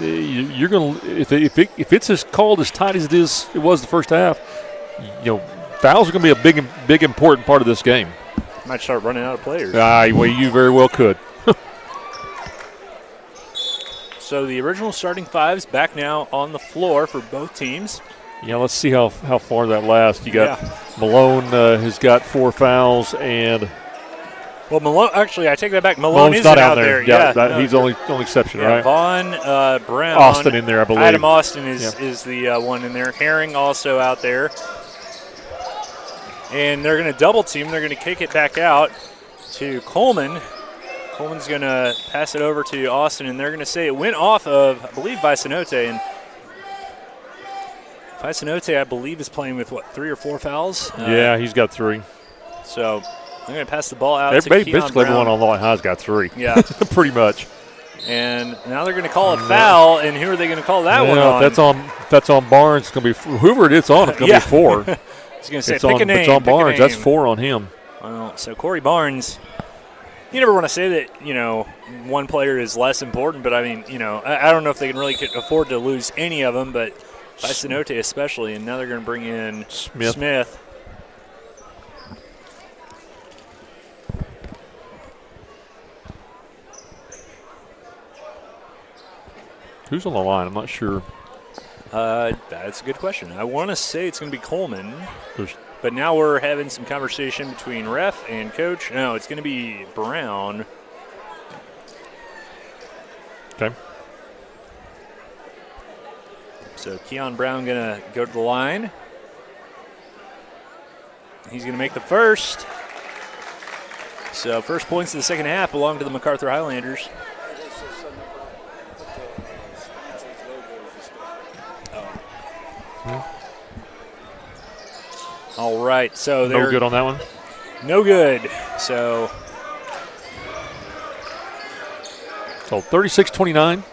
You're going to if it's as called as tight as it was the first half. Fouls are going to be a big important part of this game. Might start running out of players. Well, you very well could. So the original starting five's back now on the floor for both teams. Yeah, let's see how far that lasts. You got Malone has got 4 fouls, and Malone. Actually, I take that back. Malone isn't not out there. He's the only exception, right? Vaughn, Brown, Austin in there, I believe. Adam Austin is the one in there. Herring also out there, and they're going to double team. They're going to kick it back out to Coleman. Coleman's going to pass it over to Austin, and they're going to say it went off of, I believe, Vicenote. And Vicenote, I believe, is playing with, 3 or 4 fouls? Yeah, he's got 3. So I'm going to pass the ball out Everybody, to Keon basically Brown. everyone on Lawton High's got 3. Yeah. Pretty much. And now they're going to call a foul, and who are they going to call that one on? If that's on Barnes, it's going to be whoever it's on. It's going to be 4. I was going to say, it's pick on, a name. It's on Barnes. That's Name. 4 on him. Well, so Corey Barnes. You never want to say that, one player is less important, but I mean, I don't know if they can really afford to lose any of them, but Vicenote especially, and now they're going to bring in Smith. Who's on the line? I'm not sure. That's a good question. I want to say it's going to be Coleman. But now we're having some conversation between ref and coach. No, it's going to be Brown. Okay. So Keon Brown going to go to the line. He's going to make the first. So first points of the second half belong to the Macarthur Highlanders. All right, so they're no good on that one. No good. So 36-29.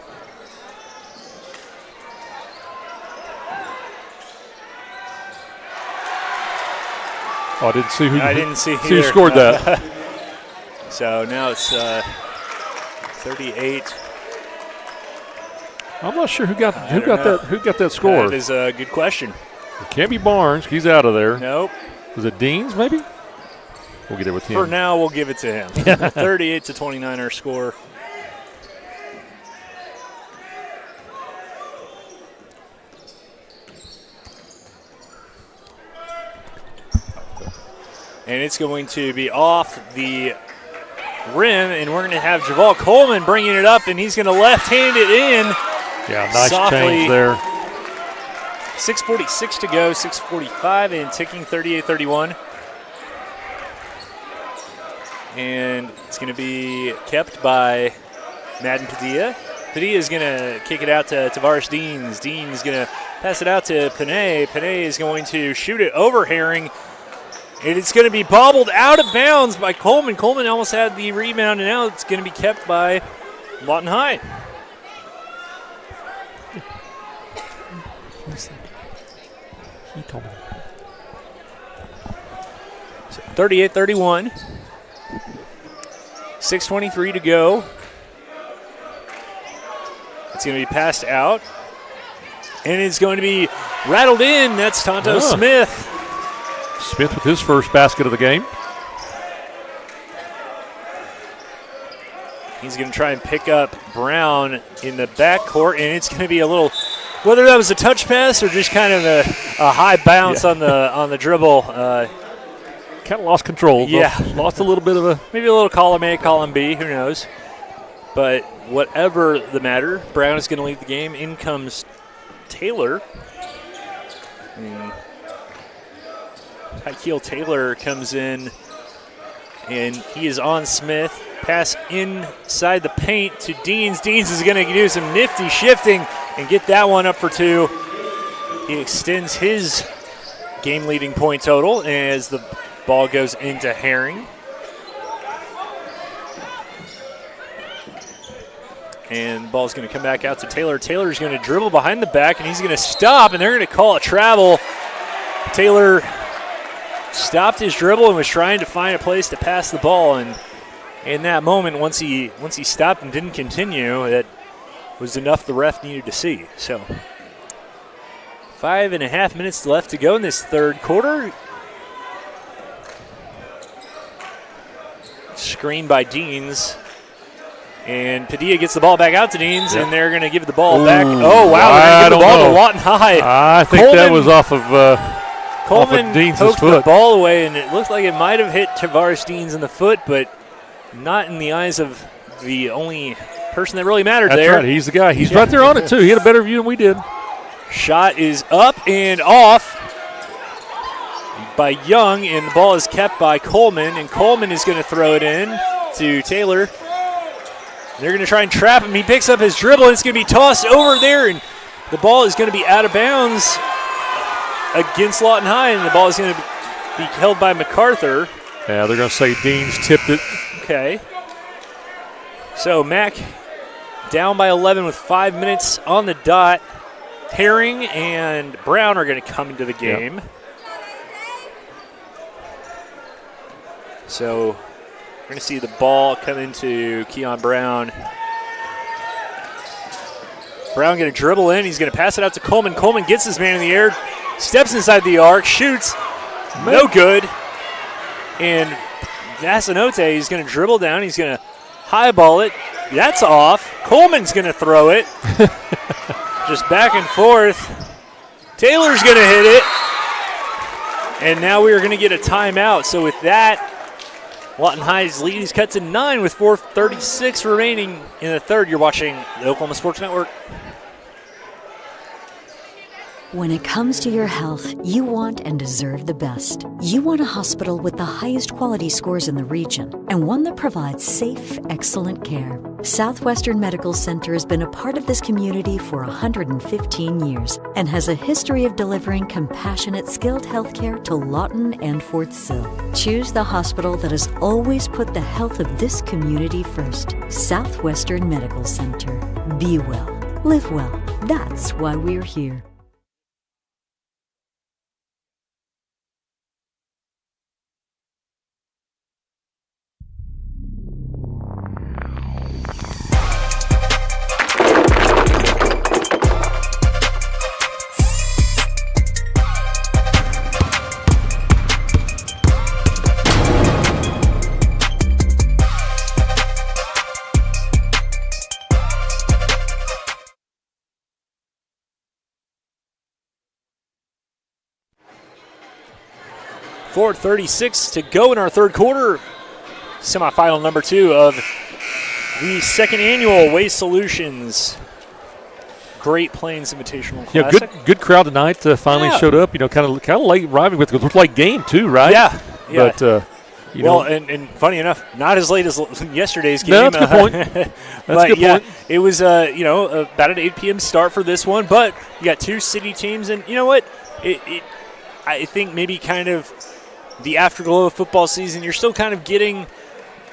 Oh, I didn't see who. I didn't see who scored that. So now it's 38. I'm not sure who got that score. That is a good question. It can't be Barnes. He's out of there. Nope. Was it Deans, maybe? We'll get it with him. For now, we'll give it to him. 38-29 our score. And it's going to be off the rim, and we're going to have Javal Coleman bringing it up, and he's going to left-hand it in. Yeah, nice softly. change there. 6:46 to go, 6:45, and ticking 38-31. And it's going to be kept by Madden Padilla. Padilla is going to kick it out to Tavares Deans. Deans is going to pass it out to Panay. Panay is going to shoot it over Herring. And it's going to be bobbled out of bounds by Coleman. Coleman almost had the rebound, and now it's going to be kept by Lawton High. He told me. 38-31. 6:23 to go. It's going to be passed out. And it's going to be rattled in. That's Tonto Smith. Smith with his first basket of the game. He's going to try and pick up Brown in the backcourt, and it's going to be a little, whether that was a touch pass or just kind of a high bounce on the dribble. Kind of lost control. Yeah. Lost a little bit of a. Maybe a little column A, column B, who knows. But whatever the matter, Brown is going to lead the game. In comes Taylor. And Tykeal Taylor comes in, and he is on Smith. Pass inside the paint to Deans. Deans is going to do some nifty shifting and get that one up for 2. He extends his game-leading point total as the ball goes into Herring. And the ball's going to come back out to Taylor. Taylor's going to dribble behind the back, and he's going to stop, and they're going to call a travel. Taylor stopped his dribble and was trying to find a place to pass the ball, and in that moment, once he stopped and didn't continue, that was enough the ref needed to see. So 5.5 minutes left to go in this third quarter. Screen by Deans. And Padilla gets the ball back out to Deans, and they're going to give the ball back. Oh, wow, they're going to give the ball to Lawton High. I think Coleman, that was off of Coleman Deans' poked foot. the ball away, and it looked like it might have hit Tavares Deans in the foot, but not in the eyes of the only person that really mattered there. That's right. He's the guy. He's right there on it, too. He had a better view than we did. Shot is up and off by Young, and the ball is kept by Coleman, and Coleman is going to throw it in to Taylor. They're going to try and trap him. He picks up his dribble, and it's going to be tossed over there, and the ball is going to be out of bounds against Lawton High, and the ball is going to be held by Macarthur. Yeah, they're going to say Deans tipped it. Okay. So Mac down by 11 with 5 minutes on the dot. Herring and Brown are going to come into the game. Yep. So we're going to see the ball come into Keon Brown. Brown going to dribble in. He's going to pass it out to Coleman. Coleman gets his man in the air, steps inside the arc, shoots. No good. And Vasanote is going to dribble down. He's going to highball it. That's off. Coleman's going to throw it. Just back and forth. Taylor's going to hit it. And now we are going to get a timeout. So with that, Lawton High's lead is cut to 9 with 4:36 remaining in the third. You're watching the Oklahoma Sports Network. When it comes to your health, you want and deserve the best. You want a hospital with the highest quality scores in the region and one that provides safe, excellent care. Southwestern Medical Center has been a part of this community for 115 years and has a history of delivering compassionate, skilled health care to Lawton and Fort Sill. Choose the hospital that has always put the health of this community first. Southwestern Medical Center. Be well. Live well. That's why we're here. .436 to go in our third quarter. Semifinal number 2 of the second annual Waste Solutions Great Plains Invitational Classic. Yeah, good crowd tonight. Finally showed up. You know, kind of late arriving with it was late game too, right? Yeah. But you know, and funny enough, not as late as yesterday's game. No, that's a good point. That's a good point. It was about an 8 p.m. start for this one, but you got 2 city teams, and you know what? I think maybe kind of the afterglow of football season, you're still kind of getting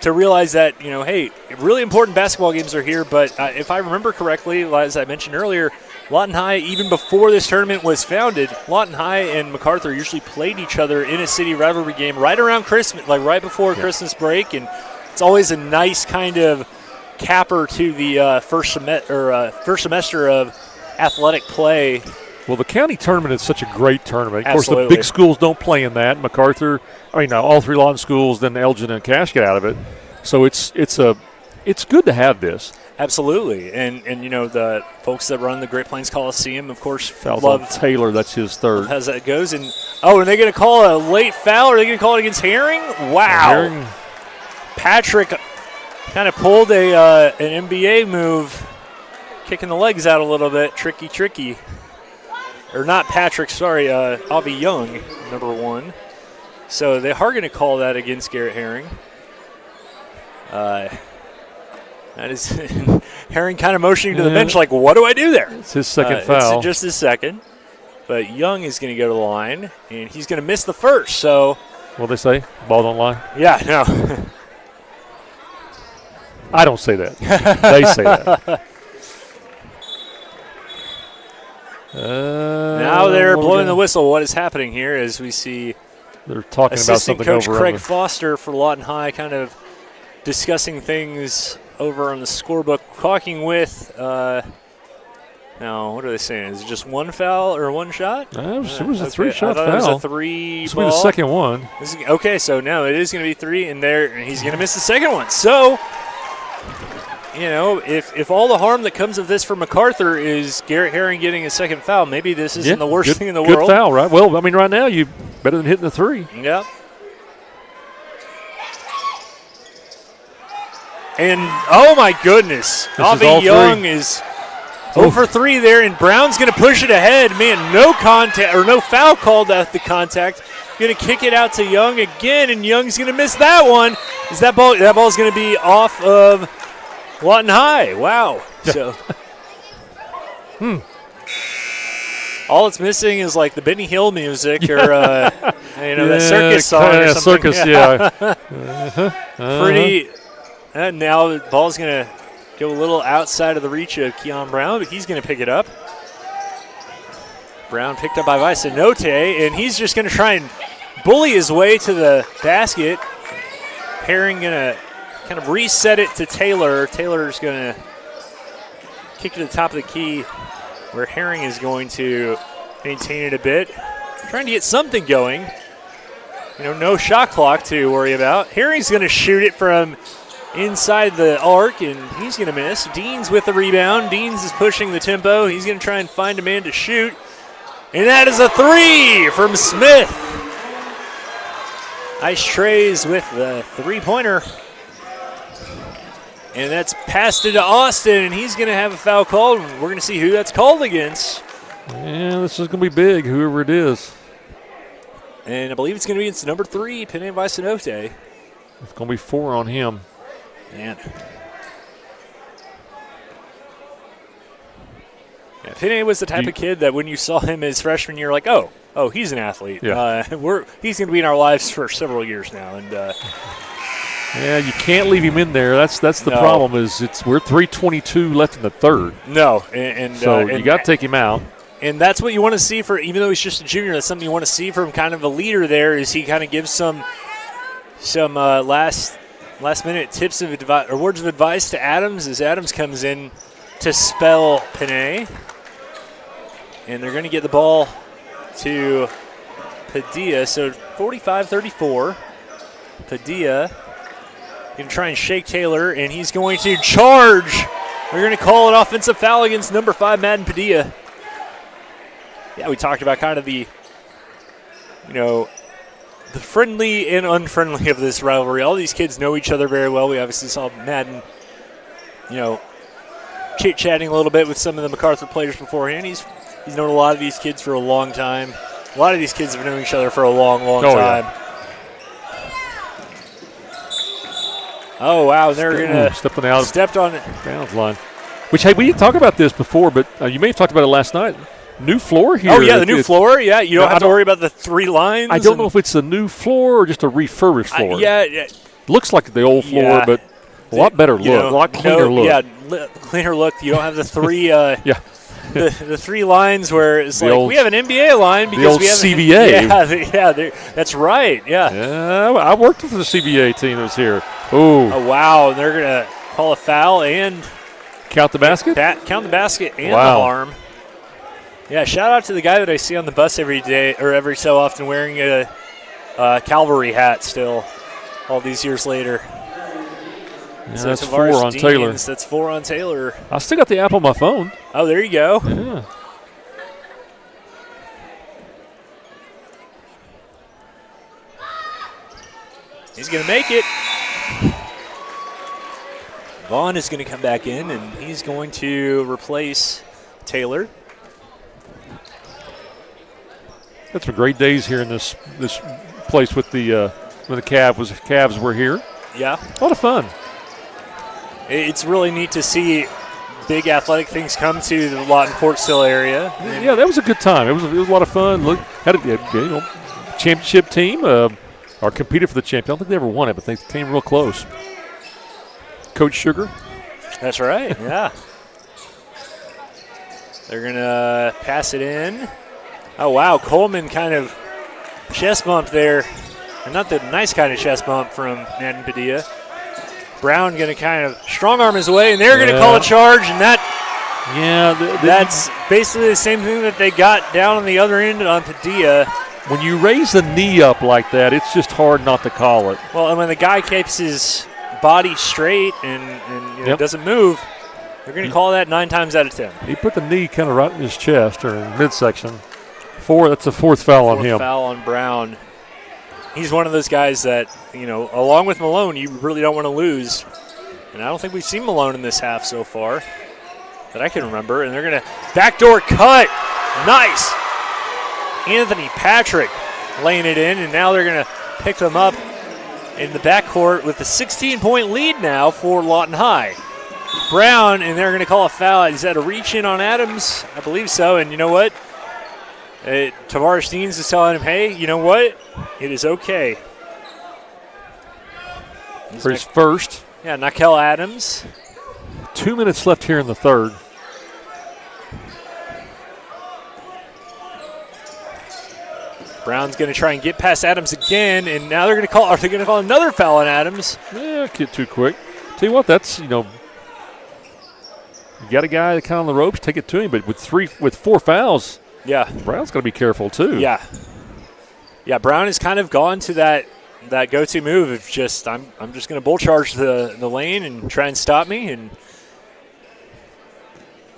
to realize that, you know, hey, really important basketball games are here. But if I remember correctly, as I mentioned earlier, Lawton High, even before this tournament was founded, Lawton High and Macarthur usually played each other in a city rivalry game right around Christmas, like right before Christmas break. And it's always a nice kind of capper to the first semester of athletic play. Well, the county tournament is such a great tournament. Of Absolutely. course, the big schools don't play in that. Macarthur, all 3 Lawton schools, then Elgin and Cache get out of it. So it's good to have this. Absolutely, and you know, the folks that run the Great Plains Coliseum, of course, love Taylor. That's his third. As that goes, and are they going to call a late foul? Are they going to call it against Herring? Wow, Herring. Patrick kind of pulled an NBA move, kicking the legs out a little bit, tricky. or not Patrick, sorry, Avi Young, number 1. So they are going to call that against Garrett Herring. That is Herring kind of motioning to the bench like, what do I do there? It's his second foul. It's just his second. But Young is going to go to the line, and he's going to miss the first. So, what they say? Ball don't lie? Yeah, no. I don't say that. They say that. Now they're blowing the whistle. What is happening here as we see they're talking about something Coach over Craig Foster for Lawton High kind of discussing things over on the scorebook, talking with now, what are they saying? Is it just one foul or one shot? It was a 3-shot foul. It was a 3 This ball. will be the second one. Okay, so now it is going to be 3 in there, and he's going to miss the second one. So, you know, if all the harm that comes of this for Macarthur is Garrett Herring getting a second foul, maybe this isn't the worst thing in the world. Good foul, right? Well, I mean, right now, you better than hitting the 3. Yeah. And, oh, my goodness. Avi Young is 0 for 3 there, and Brown's going to push it ahead. Man, no contact or no foul called at the contact. Going to kick it out to Young again, and Young's going to miss that one. Is that ball? That ball's going to be off of Lawton High. Wow. So, all it's missing is like the Benny Hill music or that circus song or something. Circus, yeah. Pretty. And now the ball's going to go a little outside of the reach of Keon Brown, but he's going to pick it up. Brown picked up by Vicenote, and he's just going to try and bully his way to the basket. Herring going to kind of reset it to Taylor. Taylor's going to kick it to the top of the key, where Herring is going to maintain it a bit. Trying to get something going. You know, no shot clock to worry about. Herring's going to shoot it from inside the arc, and he's going to miss. Deans with the rebound. Deans is pushing the tempo. He's going to try and find a man to shoot. And that is a 3 from Smith. Ice Trays with the three-pointer. And that's passed it to Austin, and he's going to have a foul called. We're going to see who that's called against. Yeah, this is going to be big, whoever it is. And I believe it's going to be against number 3, Pene Vicenote. It's going to be 4 on him. Man. Yeah, Pene was the type of kid that when you saw him his freshman year, like, oh, he's an athlete. Yeah. He's going to be in our lives for several years now. And yeah, you can't leave him in there. That's the problem. We're 3:22 left in the third. No, so you got to take him out. And that's what you want to see for, even though he's just a junior, that's something you want to see from kind of a leader there. Is he kind of gives some last-minute tips of advice or words of advice to Adams as Adams comes in to spell Pene. And they're going to get the ball to Padilla. So 45-34. Padilla going to try and shake Taylor, and he's going to charge. They're going to call an offensive foul against number 5, Madden Padilla. Yeah, we talked about kind of the friendly and unfriendly of this rivalry. All these kids know each other very well. We obviously saw Madden, chit-chatting a little bit with some of the Macarthur players beforehand. He's known a lot of these kids for a long time. A lot of these kids have known each other for a long, long time. Yeah. Oh, wow. They're going to stepped on it. Bounds line. Which, hey, we didn't talk about this before, but you may have talked about it last night. New floor here. Oh, yeah, the new floor. Yeah, you don't have to worry about the 3 lines. I don't know if it's a new floor or just a refurbished floor. Yeah. Looks like the old floor, but a lot better look, a lot cleaner look. Yeah, cleaner look. You don't have the 3 the 3 lines where it's the like old, we have an NBA line because the old we have CBA. That's right. Yeah, I worked with the CBA team that was here. Ooh. Oh, wow. They're going to call a foul and count the basket? Count the basket and the harm. Yeah, shout out to the guy that I see on the bus every day or every so often wearing a Calvary hat still all these years later. Yeah, so that's 4 on Taylor. That's 4 on Taylor. I still got the app on my phone. Oh, there you go. Yeah. He's going to make it. Vaughn is going to come back in, and he's going to replace Taylor. Had some great days here in this place with the when the Cavs were here. Yeah. A lot of fun. It's really neat to see big athletic things come to the Lawton Fort Sill area. Yeah, that was a good time. It was a lot of fun. Look, had a championship team or competed for the champion. I don't think they ever won it, but they came real close. Coach Sugar. That's right. Yeah. They're gonna pass it in. Oh wow, Coleman kind of chest bump there, and not the nice kind of chest bump from Madden Padilla. Brown going to kind of strong arm his way, and they're going to call a charge, and that's basically the same thing that they got down on the other end on Padilla. When you raise the knee up like that, it's just hard not to call it. Well, and when the guy keeps his body straight and doesn't move, they're going to call that 9 times out of 10. He put the knee kind of right in his chest or in midsection. That's the fourth foul on him. Fourth foul on Brown. He's one of those guys that, along with Malone, you really don't want to lose. And I don't think we've seen Malone in this half so far that I can remember. And they're going to backdoor cut. Nice. Anthony Patrick laying it in, and now they're going to pick them up in the backcourt with a 16-point lead now for Lawton High. Brown, and they're going to call a foul. Is that a reach in on Adams? I believe so. And you know what? Tavares Deans is telling him, hey, you know what? It is okay. For his first. Yeah, Nakel Adams. 2 minutes left here in the third. Brown's going to try and get past Adams again, and now they're going to call. Are they going to call another foul on Adams? Yeah, get too quick. Tell you what, that's you got a guy kind of on the ropes, take it to him. But with 4 fouls. Yeah, Brown's got to be careful too. Yeah, Brown has kind of gone to that go-to move of just I'm just going to bull charge the lane and try and stop me, and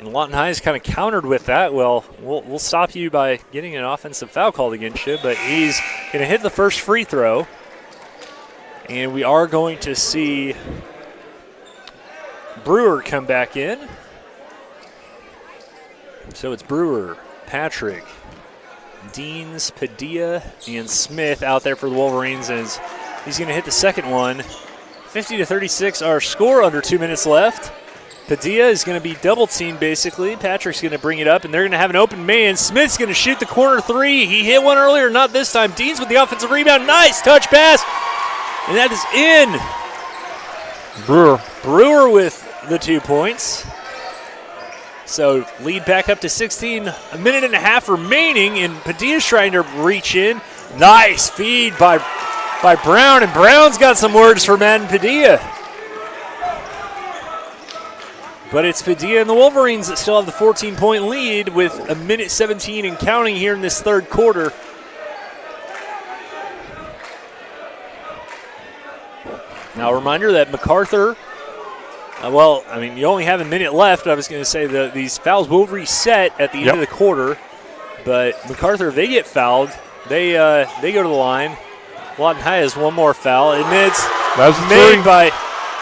Lawton High has kind of countered with that. Well, we'll stop you by getting an offensive foul called against you, but he's going to hit the first free throw, and we are going to see Brewer come back in. So it's Brewer, Patrick, Deans, Padilla, and Smith out there for the Wolverines as he's going to hit the second one. 50-36, our score under 2 minutes left. Padilla is going to be double-teamed, basically. Patrick's going to bring it up, and they're going to have an open man. Smith's going to shoot the corner 3. He hit one earlier, not this time. Deans with the offensive rebound. Nice touch pass, and that is in. Brewer with the 2 points. So lead back up to 16, a minute and a half remaining, and Padilla's trying to reach in. Nice feed by Brown, and Brown's got some words for Madden Padilla. But it's Padilla and the Wolverines that still have the 14-point lead with a minute 17 and counting here in this third quarter. Now a reminder that Macarthur, you only have a minute left. I was going to say that these fouls will reset at the end of the quarter. But Macarthur, if they get fouled, they go to the line. Lawton High has one more foul, and it's made by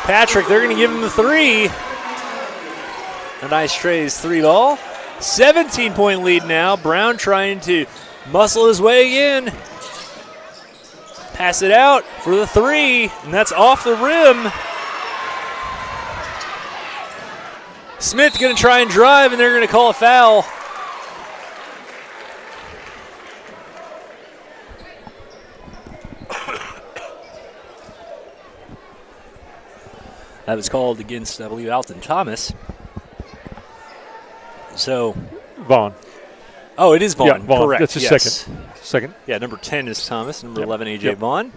Patrick. They're going to give him the 3. A nice Trey's 3 ball. 17-point lead now. Brown trying to muscle his way in. Pass it out for the 3, and that's off the rim. Smith going to try and drive, and they're going to call a foul. That was called against, I believe, Alton Thomas. So, Vaughn. Oh, it is Vaughn. Yeah, Vaughn. Correct. That's his second. Yeah, number 10 is Thomas. Number 11, A.J. Vaughn.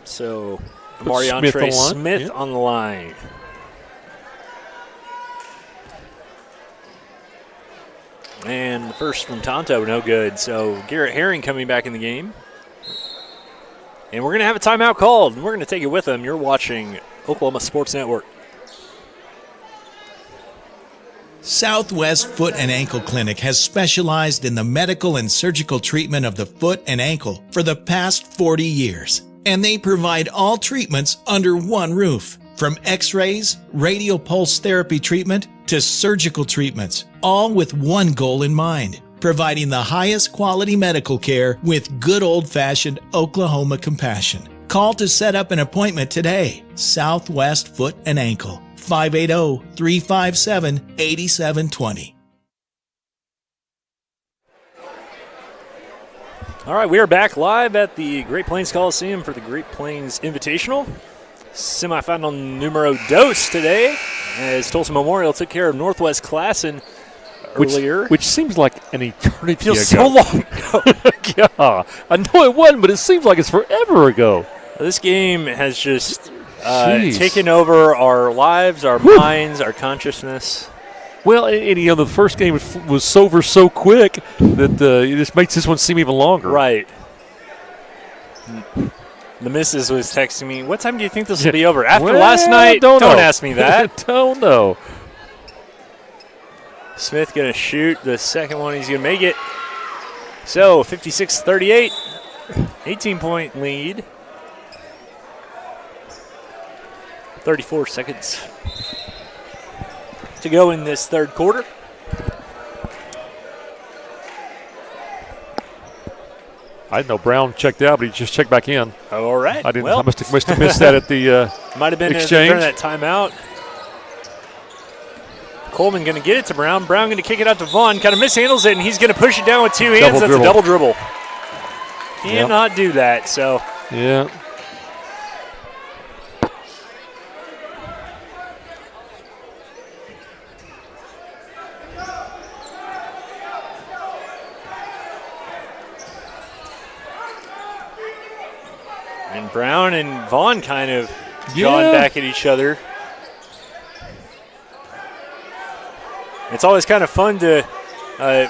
So, Mariantre Smith on the line. And the first from Tonto, no good. So, Garrett Herring coming back in the game. And we're going to have a timeout called, and we're going to take it with them. You're watching Oklahoma Sports Network. Southwest Foot and Ankle Clinic has specialized in the medical and surgical treatment of the foot and ankle for the past 40 years. And they provide all treatments under one roof. From x-rays, radial pulse therapy treatment, to surgical treatments, all with one goal in mind: providing the highest quality medical care with good old-fashioned Oklahoma compassion. Call to set up an appointment today. Southwest Foot and Ankle, 580-357-8720. All right, we are back live at the Great Plains Coliseum for the Great Plains Invitational. Semifinal numero dos today, as Tulsa Memorial took care of Northwest Classen earlier. Which seems like an eternity Feels ago. so long ago. Yeah, I know it wasn't, but it seems like it's forever ago. This game has just taken over our lives, our minds, our consciousness. Well, and the first game was over so quick that it just makes this one seem even longer. Right. The missus was texting me, what time do you think this will be over? After last night? Don't ask me that. Don't know. Smith going to shoot the second one. He's going to make it. So, 56-38, 18-point lead. 34 seconds to go in this third quarter. I didn't know Brown checked out, but he just checked back in. Oh, all right. I didn't. I must have missed that at the might have been exchange. During that timeout. Coleman going to get it to Brown. Brown going to kick it out to Vaughn. Kind of mishandles it, and he's going to push it down with two hands. That's a double dribble. Cannot do that. So. Yeah. And Brown and Vaughn kind of jawing back at each other. It's always kind of fun to,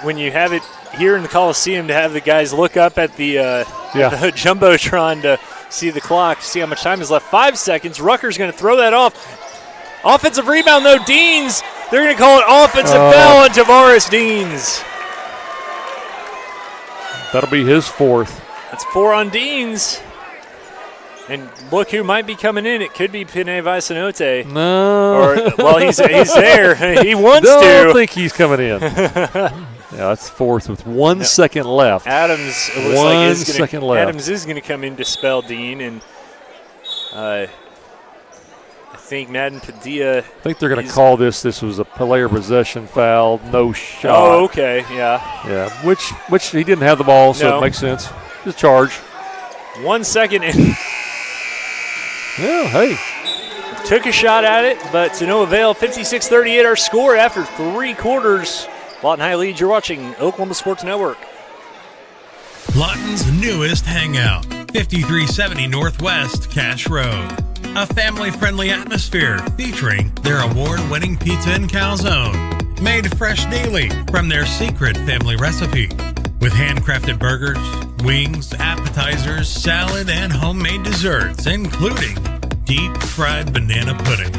when you have it here in the Coliseum, to have the guys look up at the Jumbotron to see the clock, see how much time is left. 5 seconds. Rutgers going to throw that off. Offensive rebound, though. Deans, they're going to call it offensive foul on Tavares Deans. That'll be his fourth. That's 4 on Deans. And look who might be coming in. It could be Pinay Vicenote. No. He's there. He wants to. I don't think he's coming in. Yeah, that's fourth with 1 second left. Adams looks like Adams is going to come in to spell Dean. And I think Madden Padilla. I think they're going to call this was a player possession foul, no shot. Oh, okay, yeah. Yeah, which he didn't have the ball, so it makes sense. It's a charge. 1 second in. Yeah, hey. Took a shot at it, but to no avail. 56-38 our score after 3 quarters. Lawton High leads. You're watching Oklahoma Sports Network. Lawton's newest hangout, 5370 Northwest Cash Road. A family-friendly atmosphere featuring their award-winning pizza and calzone, made fresh daily from their secret family recipe. With handcrafted burgers, wings, appetizers, salad, and homemade desserts, including deep-fried banana pudding.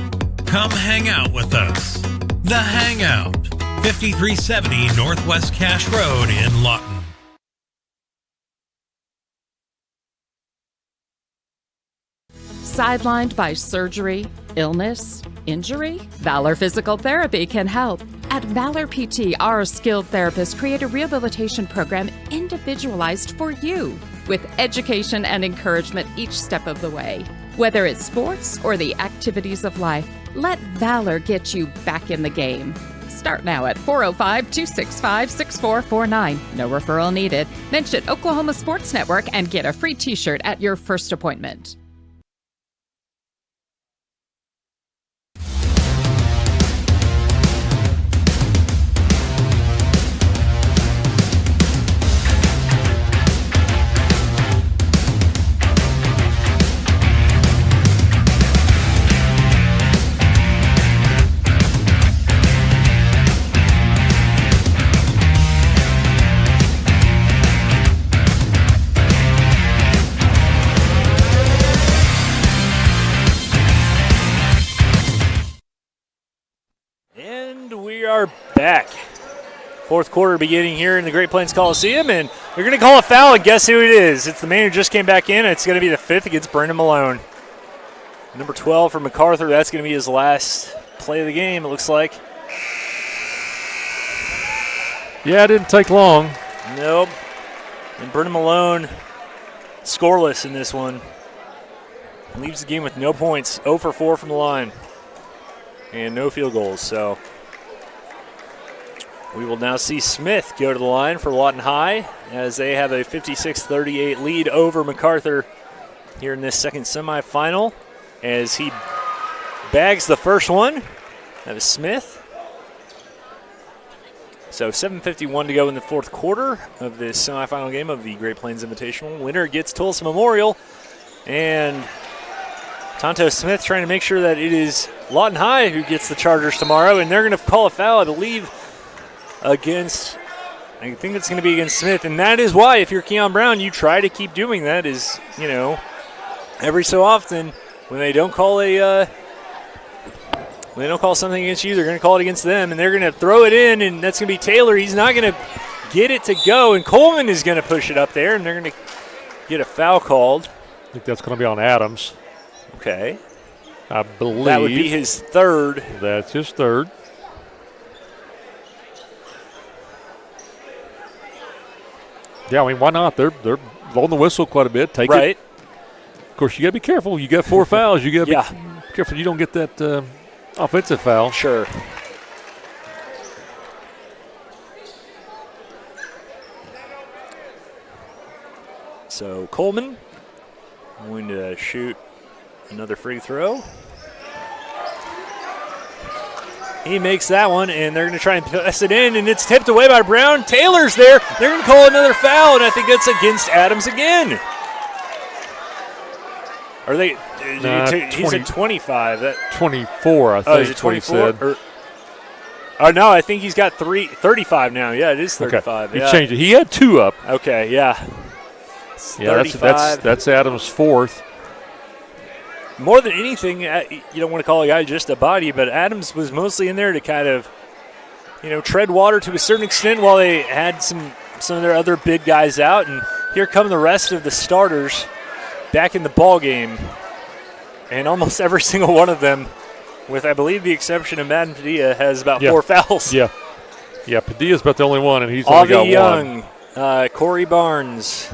Come hang out with us. The Hangout, 5370 Northwest Cash Road in Lawton. Sidelined by surgery, illness, injury? Valor Physical Therapy can help. At Valor PT, our skilled therapists create a rehabilitation program individualized for you, with education and encouragement each step of the way. Whether it's sports or the activities of life, let Valor get you back in the game. Start now at 405-265-6449. No referral needed. Mention Oklahoma Sports Network and get a free t-shirt at your first appointment. Are back. Fourth quarter beginning here in the Great Plains Coliseum, and they're going to call a foul, and guess who it is? It's the man who just came back in, and it's going to be the 5th against Brendan Malone. Number 12 for Macarthur, that's going to be his last play of the game, it looks like. Yeah, it didn't take long. Nope. And Brennan Malone scoreless in this one. Leaves the game with no points. 0 for 4 from the line. And no field goals. So we will now see Smith go to the line for Lawton High as they have a 56-38 lead over Macarthur here in this second semifinal. As he bags the first one. That is Smith. So 7:51 to go in the fourth quarter of this semifinal game of the Great Plains Invitational. Winner gets Tulsa Memorial. And Tonto Smith trying to make sure that it is Lawton High who gets the Chargers tomorrow. And they're going to call a foul, I believe, against, I think it's going to be against Smith. And that is why, if you're Keon Brown, you try to keep doing that is, you know, every so often when they don't call something against you, they're going to call it against them, and they're going to throw it in, and that's going to be Taylor. He's not going to get it to go, and Coleman is going to push it up there, and they're going to get a foul called. I think that's going to be on Adams. Okay. I believe. That would be his third. That's his third. Yeah, I mean, why not? They're blowing the whistle quite a bit. Take it. Of course, you got to be careful. You got 4 fouls. You got to be careful you don't get that offensive foul. Sure. So Coleman going to shoot another free throw. He makes that one, and they're going to try and pass it in, and it's tipped away by Brown. Taylor's there. They're going to call another foul, and I think that's against Adams again. Are they? He's at 25. 24, I think. Oh, is it 24? No, I think he's got 35 now. Yeah, it is 35. Okay. He changed it. He had 2 up. Okay, yeah. Yeah, that's Adams' 4th. More than anything, you don't want to call a guy just a body, but Adams was mostly in there to kind of, tread water to a certain extent while they had some of their other big guys out. And here come the rest of the starters back in the ball game. And almost every single one of them, with I believe the exception of Madden Padilla, has about 4 fouls. Yeah. Yeah, Padilla's about the only one, and he's only got 1. Young, Corey Barnes.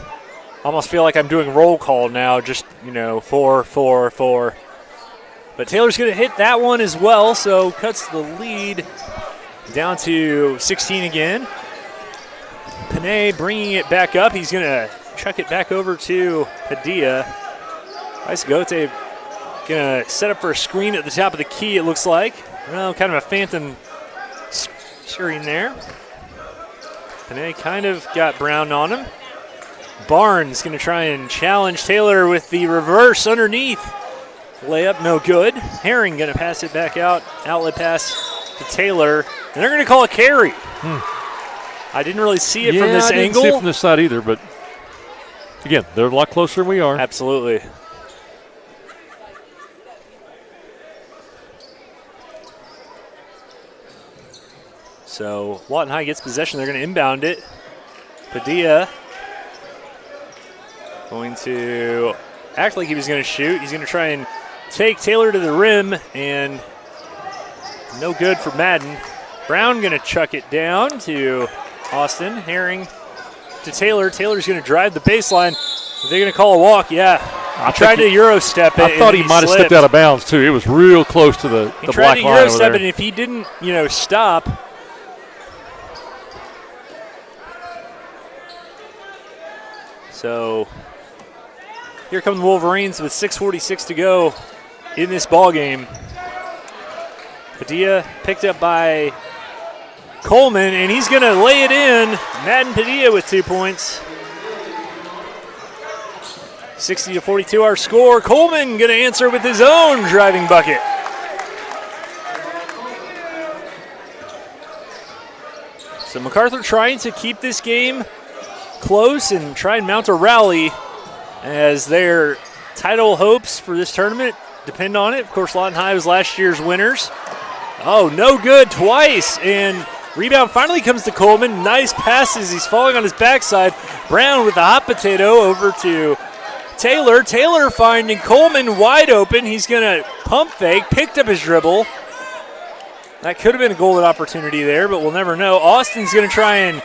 Almost feel like I'm doing roll call now, just, 4. But Taylor's going to hit that one as well, so cuts the lead down to 16 again. Panay bringing it back up. He's going to chuck it back over to Padilla. Nice go. Going to set up for a screen at the top of the key, it looks like. Well, kind of a phantom screen there. Panay kind of got Brown on him. Barnes going to try and challenge Taylor with the reverse underneath. Layup no good. Herring going to pass it back out. Outlet pass to Taylor. And they're going to call a carry. I didn't really see it from this angle. I didn't see it from this side either, but again, they're a lot closer than we are. Absolutely. So Lawton High gets possession. They're going to inbound it. Padilla going to act like he was going to shoot. He's going to try and take Taylor to the rim, and no good for Madden. Brown going to chuck it down to Austin. Herring to Taylor. Taylor's going to drive the baseline. Are they going to call a walk? Yeah. I tried to Euro step it. I thought he might have stepped out of bounds, too. It was real close to the black line over there. He tried to Euro step it, and if he didn't, stop. So here come the Wolverines with 6:46 to go in this ball game. Padilla picked up by Coleman, and he's going to lay it in. Madden Padilla with 2 points. 60-42 our score. Coleman going to answer with his own driving bucket. So Macarthur trying to keep this game close and try and mount a rally as their title hopes for this tournament depend on it. Of course, Lawton High was last year's winners. Oh, no good twice. And rebound finally comes to Coleman. Nice passes. He's falling on his backside. Brown with the hot potato over to Taylor. Taylor finding Coleman wide open. He's going to pump fake. Picked up his dribble. That could have been a golden opportunity there, but we'll never know. Austin's going to try and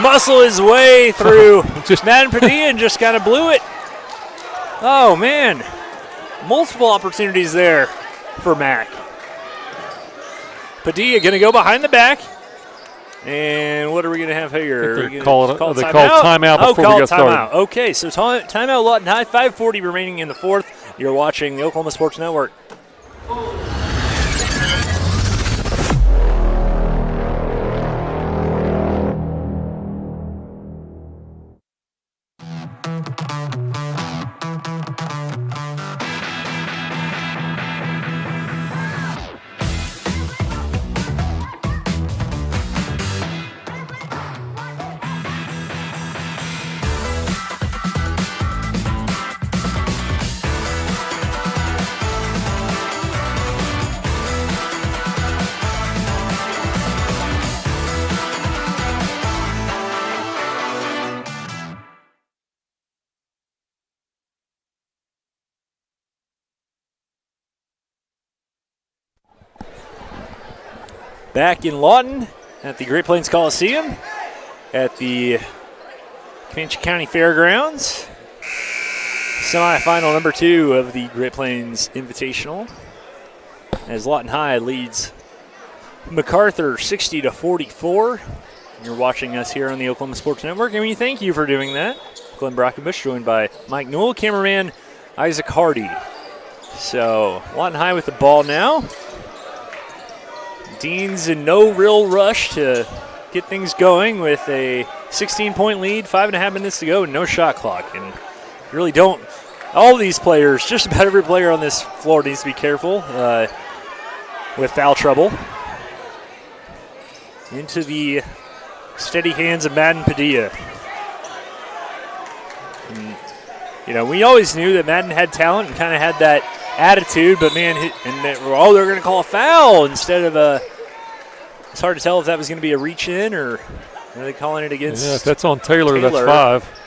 muscle his way through Madden Padilla and just kind of blew it. Oh, man. Multiple opportunities there for Mac. Padilla going to go behind the back. And what are we going to have here? They call timeout before we get started. Okay, so timeout Lawton High, 5:40 remaining in the fourth. You're watching the Oklahoma Sports Network. Back in Lawton at the Great Plains Coliseum at the Comanche County Fairgrounds. Semifinal number 2 of the Great Plains Invitational as Lawton High leads Macarthur 60-44. You're watching us here on the Oklahoma Sports Network, and we thank you for doing that. Glenn Brockenbush joined by Mike Newell, cameraman Isaac Hardy. So Lawton High with the ball now. Dean's in no real rush to get things going with a 16-point lead, 5.5 minutes to go, and no shot clock. And really don't. All of these players, just about every player on this floor needs to be careful with foul trouble. Into the steady hands of Madden Padilla. And, we always knew that Madden had talent and kind of had that attitude, but man, they're going to call a foul instead of a. It's hard to tell if that was going to be a reach in or are they calling it against. Yeah, if that's on Taylor. That's 5.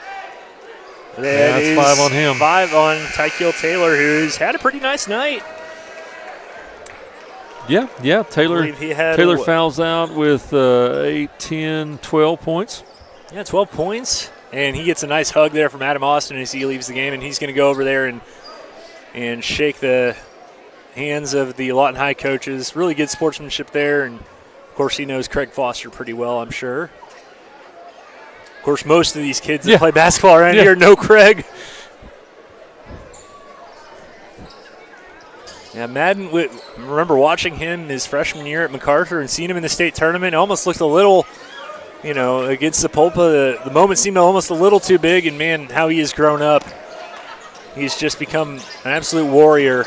That's 5 on him. 5 on Tykeal Taylor, who's had a pretty nice night. Yeah. Taylor fouls out with 8, 10, 12 points. Yeah, 12 points. And he gets a nice hug there from Adam Austin as he leaves the game, and he's going to go over there and shake the hands of the Lawton High coaches. Really good sportsmanship there, and of course he knows Craig Foster pretty well, I'm sure. Of course, most of these kids that play basketball around here know Craig. Yeah, Madden, remember watching him his freshman year at Macarthur and seeing him in the state tournament. It almost looked a little, against the Pulpa. The moment seemed almost a little too big, and man, how he has grown up. He's just become an absolute warrior.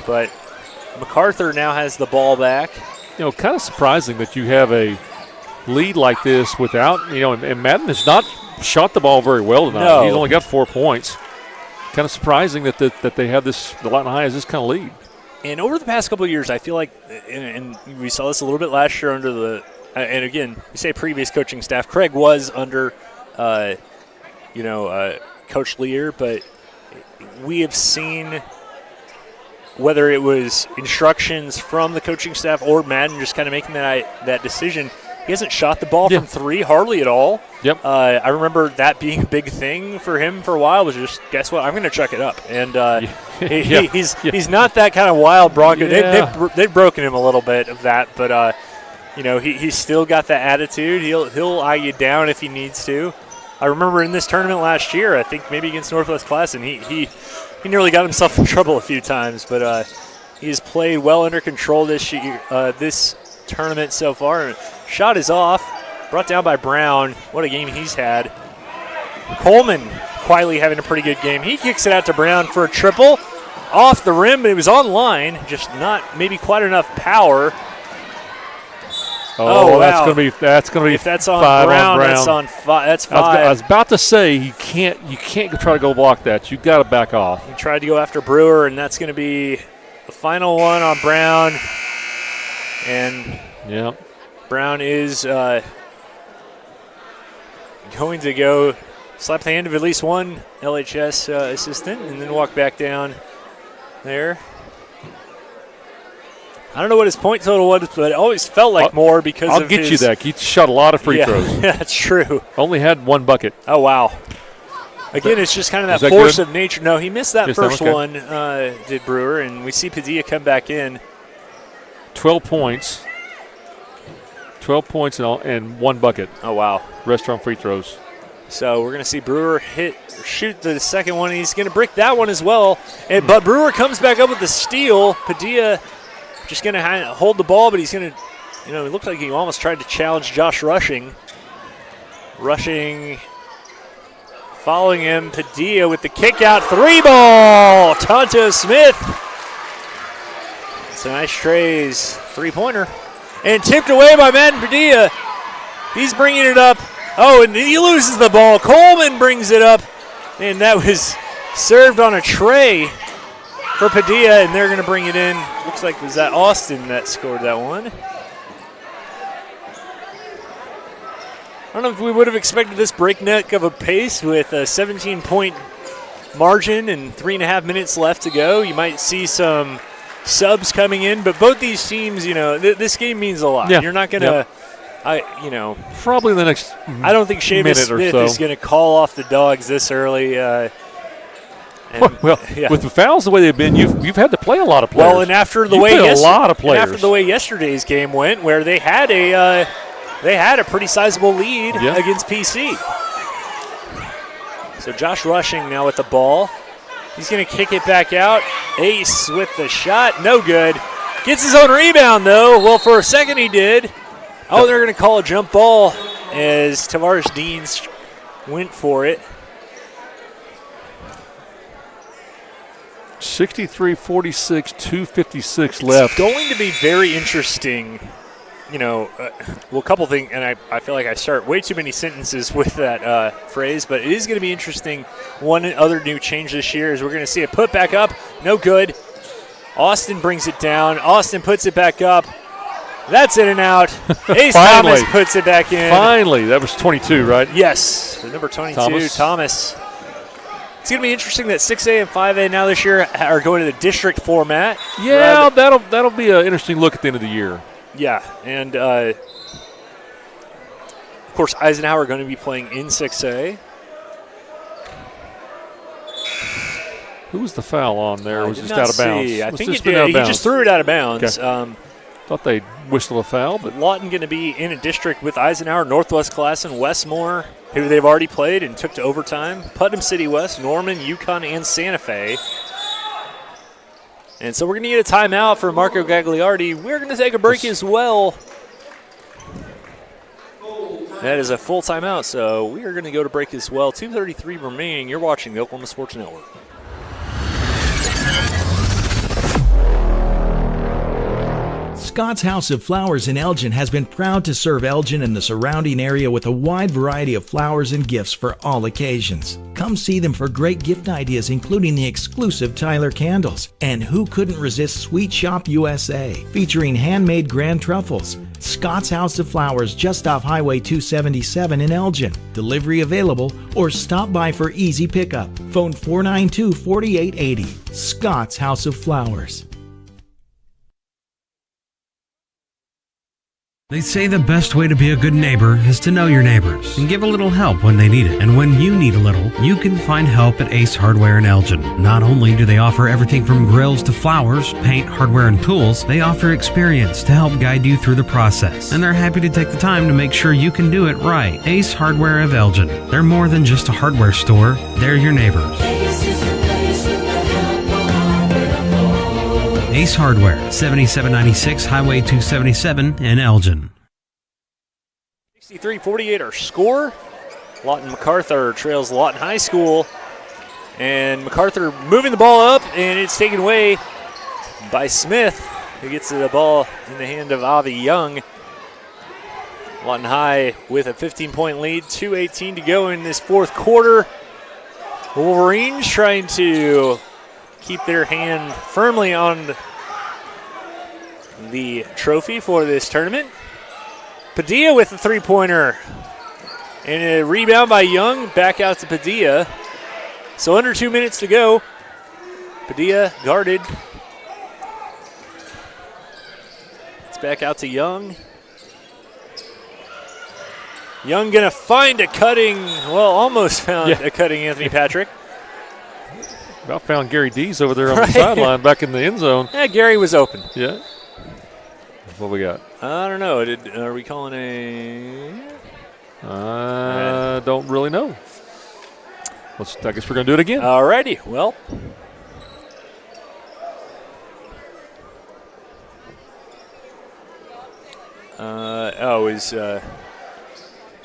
But Macarthur now has the ball back. Kind of surprising that you have a lead like this without, and Madden has not shot the ball very well tonight. No. He's only got 4 points. Kind of surprising that they have this, the Lawton High has this kind of lead. And over the past couple of years, I feel like, and we saw this a little bit last year under the, and again, we say previous coaching staff, Craig was under, Coach Lear, but we have seen whether it was instructions from the coaching staff or Madden just kind of making that decision. He hasn't shot the ball from 3 hardly at all. Yep. I remember that being a big thing for him for a while was just, guess what, I'm going to chuck it up. And he's not that kind of wild Bronco. Yeah. They've broken him a little bit of that, but he's still got that attitude. He'll eye you down if he needs to. I remember in this tournament last year, I think maybe against Northwest Class, and he nearly got himself in trouble a few times, but he has played well under control this year, this tournament so far. Shot is off, brought down by Brown. What a game he's had. Coleman quietly having a pretty good game. He kicks it out to Brown for a triple. Off the rim, but it was on line, just not maybe quite enough power. Oh, wow. That's gonna be. If that's on 5 Brown, on Brown. that's on 5. That's 5. I was about to say you can't try to go block that. You got to back off. He tried to go after Brewer, and that's going to be the final one on Brown. And Brown is going to go slap the hand of at least one LHS assistant and then walk back down there. I don't know what his point total was, but it always felt like more because I'll get you that. He shot a lot of free throws. That's true. Only had one bucket. Oh, wow. Again, it's just kind of that force of nature. No, he missed that first one, did Brewer, and we see Padilla come back in. 12 points. 12 points and one bucket. Oh, wow. Rest on free throws. So we're going to see Brewer shoot the second one. He's going to brick that one as well. But Brewer comes back up with the steal. Padilla just going to hold the ball, but he's going to, it looked like he almost tried to challenge Josh Rushing. Rushing, following him, Padilla with the kick out, 3-ball. Tonto Smith. It's a nice Trays 3-pointer. And tipped away by Madden Padilla. He's bringing it up. Oh, and he loses the ball. Coleman brings it up. And that was served on a tray for Padilla, and they're going to bring it in. Looks like was that Austin that scored that one. I don't know if we would have expected this breakneck of a pace with a 17-point margin and 3.5 minutes left to go. You might see some subs coming in, but both these teams, this game means a lot. Yeah. You're not going to, probably the next I don't think Seamus Smith is going to call off the dogs this early. With the fouls the way they've been, you've had to play a lot of players. Well, and after the way yesterday's game went, where they had a pretty sizable lead against PC. So Josh Rushing now with the ball. He's going to kick it back out. Ace with the shot. No good. Gets his own rebound, though. Well, for a second he did. Oh, they're going to call a jump ball as Tavares Deans went for it. 63-46, 2:56 left. It's going to be very interesting. A couple things, and I feel like I start way too many sentences with that phrase, but it is going to be interesting. One other new change this year is we're going to see a put back up. No good. Austin brings it down. Austin puts it back up. That's in and out. Ace Thomas puts it back in. Finally. That was 22, right? Yes. The number 22, Thomas. It's going to be interesting that 6A and 5A now this year are going to the district format. Yeah, that'll be an interesting look at the end of the year. Yeah, and of course Eisenhower going to be playing in 6A. Who was the foul on there? Or was it just out of bounds? I think he just threw it out of bounds. Okay. Thought they'd whistle a foul, but Lawton going to be in a district with Eisenhower, Northwest Class, and Westmore, who they've already played and took to overtime. Putnam City West, Norman, Yukon, and Santa Fe. And so we're going to get a timeout for Marco Gagliardi. We're going to take a break as well. That is a full timeout, so we are going to go to break as well. 2:33 remaining. You're watching the Oklahoma Sports Network. Scott's House of Flowers in Elgin has been proud to serve Elgin and the surrounding area with a wide variety of flowers and gifts for all occasions. Come see them for great gift ideas, including the exclusive Tyler candles. And who couldn't resist Sweet Shop USA, featuring handmade grand truffles. Scott's House of Flowers, just off Highway 277 in Elgin. Delivery available, or stop by for easy pickup. Phone 492-4880. Scott's House of Flowers. They say the best way to be a good neighbor is to know your neighbors and give a little help when they need it. And when you need a little, you can find help at Ace Hardware in Elgin. Not only do they offer everything from grills to flowers, paint, hardware, and tools, they offer experience to help guide you through the process. And they're happy to take the time to make sure you can do it right. Ace Hardware of Elgin. They're more than just a hardware store. They're your neighbors. Ace Hardware, 7796 Highway 277 in Elgin. 63-48 our score. Lawton Macarthur trails Lawton High School. And Macarthur moving the ball up, and it's taken away by Smith, who gets the ball in the hand of Avi Young. Lawton High with a 15-point lead, 2:18 to go in this fourth quarter. Wolverines trying to keep their hand firmly on the trophy for this tournament. Padilla with the three-pointer. And a rebound by Young, back out to Padilla. So under 2 minutes to go. Padilla guarded. back out to Young. Young going to find a cutting, almost found a cutting Anthony Patrick. About found Gary Dees over there on the sideline back in the end zone. Yeah, Gary was open. Yeah. What we got? I don't know. Are we calling a? Don't really know. I guess we're going to do it again. All righty. Well.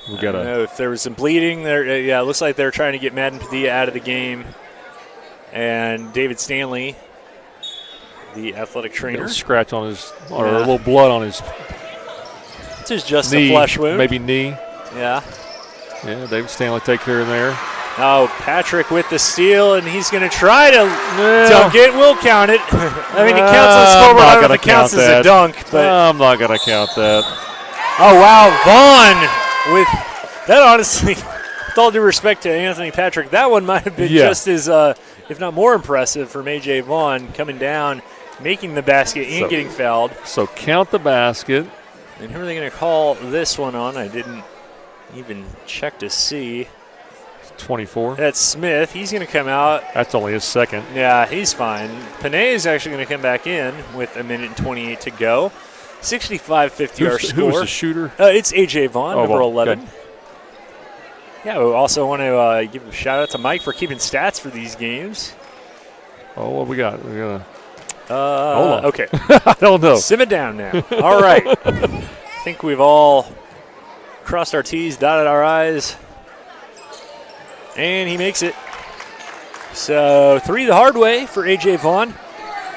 We I don't know if there was some bleeding there. It looks like they're trying to get Madden Padilla out of the game. And David Stanley, the athletic trainer. A scratch on his, or a little blood on his. This is just knee, a flesh wound. Maybe knee. Yeah. Yeah, David Stanley take care of there. Oh, Patrick with the steal, and he's going to try to dunk it. We'll count it. I mean, it counts on the scoreboard. I don't know if it counts as a dunk. But I'm not going to count that. Oh, wow. Vaughn with that, honestly, with all due respect to Anthony Patrick, that one might have been just as, if not more impressive from A.J. Vaughn coming down, making the basket and getting fouled. So count the basket. And who are they going to call this one on? I didn't even check to see. 24. That's Smith. He's going to come out. That's only his second. Yeah, he's fine. Panay is actually going to come back in with 1:28 to go. 65-50 our score. Who's the shooter? It's A.J. Vaughn, number 11. Good. Yeah, we also want to give a shout-out to Mike for keeping stats for these games. Oh, what we got? We got hold on. Okay. I don't know. Simmer down now. All right. I think we've all crossed our T's, dotted our I's. And he makes it. So 3 the hard way for A.J. Vaughn.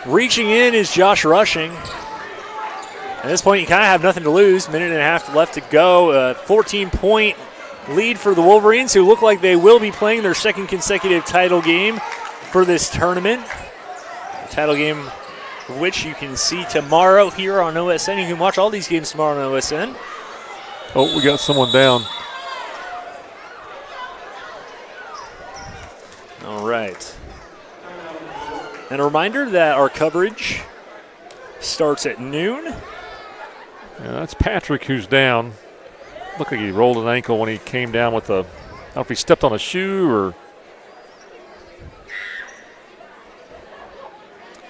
Reaching in is Josh Rushing. At this point, you kind of have nothing to lose. 1.5 left to go. 14-point lead for the Wolverines, who look like they will be playing their second consecutive title game for this tournament. The title game of which you can see tomorrow here on OSN. You can watch all these games tomorrow on OSN. Oh, we got someone down. All right. And a reminder that our coverage starts at noon. Yeah, that's Patrick who's down. Looked like he rolled an ankle when he came down with a, I don't know if he stepped on a shoe or.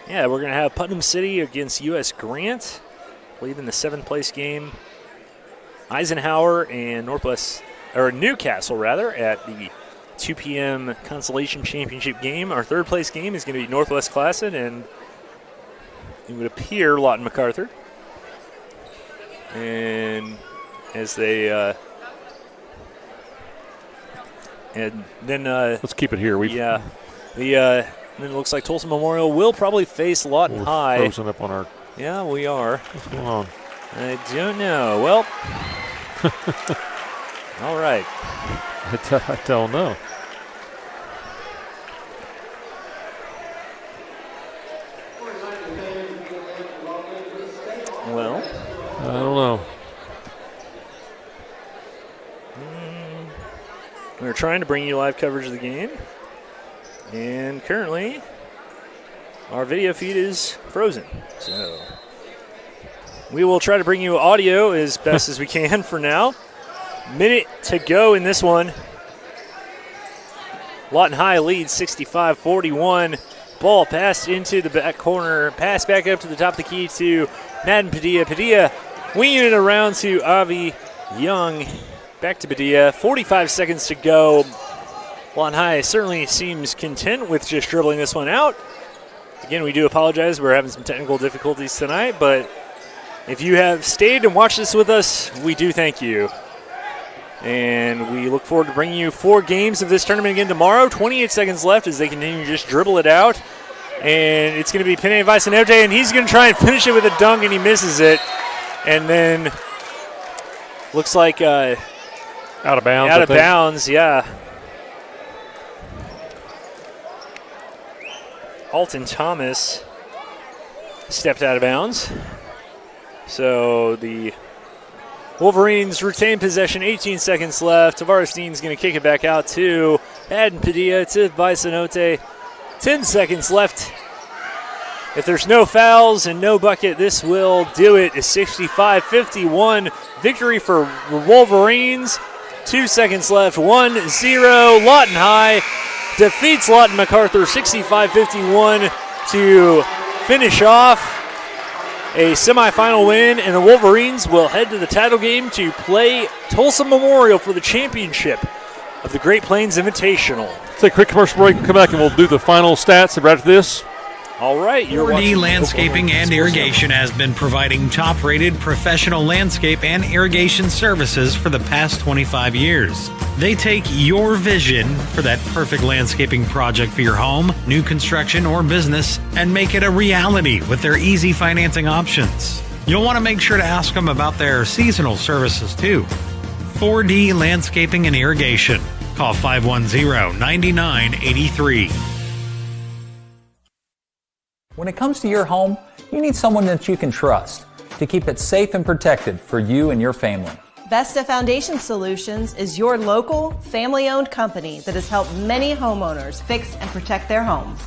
Yeah, we're going to have Putnam City against U.S. Grant. I believe in the 7th place game. Eisenhower and Newcastle rather, at the 2 p.m. Consolation Championship game. Our 3rd place game is going to be Northwest Classen, and it would appear Lawton Macarthur. And as they and then let's keep it here. Then it looks like Tulsa Memorial will probably face Lawton High. Frozen up on our. Yeah, we are. What's going on? I don't know. Well, all right. I don't know. Well, I don't know. We're trying to bring you live coverage of the game. And currently, our video feed is frozen. So we will try to bring you audio as best as we can for now. Minute to go in this one. Lawton High leads 65-41. Ball passed into the back corner. Pass back up to the top of the key to Madden Padilla. Padilla winging it around to Avi Young. Back to Padilla. 45 seconds to go. Lawton High certainly seems content with just dribbling this one out. Again, we do apologize. We're having some technical difficulties tonight, but if you have stayed and watched this with us, we do thank you. And we look forward to bringing you 4 games of this tournament again tomorrow. 28 seconds left as they continue to just dribble it out. And it's going to be Pene Vicenote, and he's going to try and finish it with a dunk, and he misses it. And then looks like out of bounds. Out of bounds, yeah. Alton Thomas stepped out of bounds. So the Wolverines retain possession, 18 seconds left. Tavares Dean's going to kick it back out to Madden Padilla to Vicenote. 10 seconds left If there's no fouls and no bucket, this will do it. A 65-51 victory for Wolverines. 2 seconds left, 1-0. Lawton High defeats Lawton Macarthur 65-51 to finish off a semifinal win, and the Wolverines will head to the title game to play Tulsa Memorial for the championship of the Great Plains Invitational. Take a quick commercial break. We'll come back and we'll do the final stats right after this. All right. 4D Landscaping and Irrigation has been providing top-rated professional landscape and irrigation services for the past 25 years. They take your vision for that perfect landscaping project for your home, new construction, or business and make it a reality with their easy financing options. You'll want to make sure to ask them about their seasonal services too. 4D Landscaping and Irrigation. Call 510-9983. When it comes to your home, you need someone that you can trust to keep it safe and protected for you and your family. Vesta Foundation Solutions is your local, family-owned company that has helped many homeowners fix and protect their homes.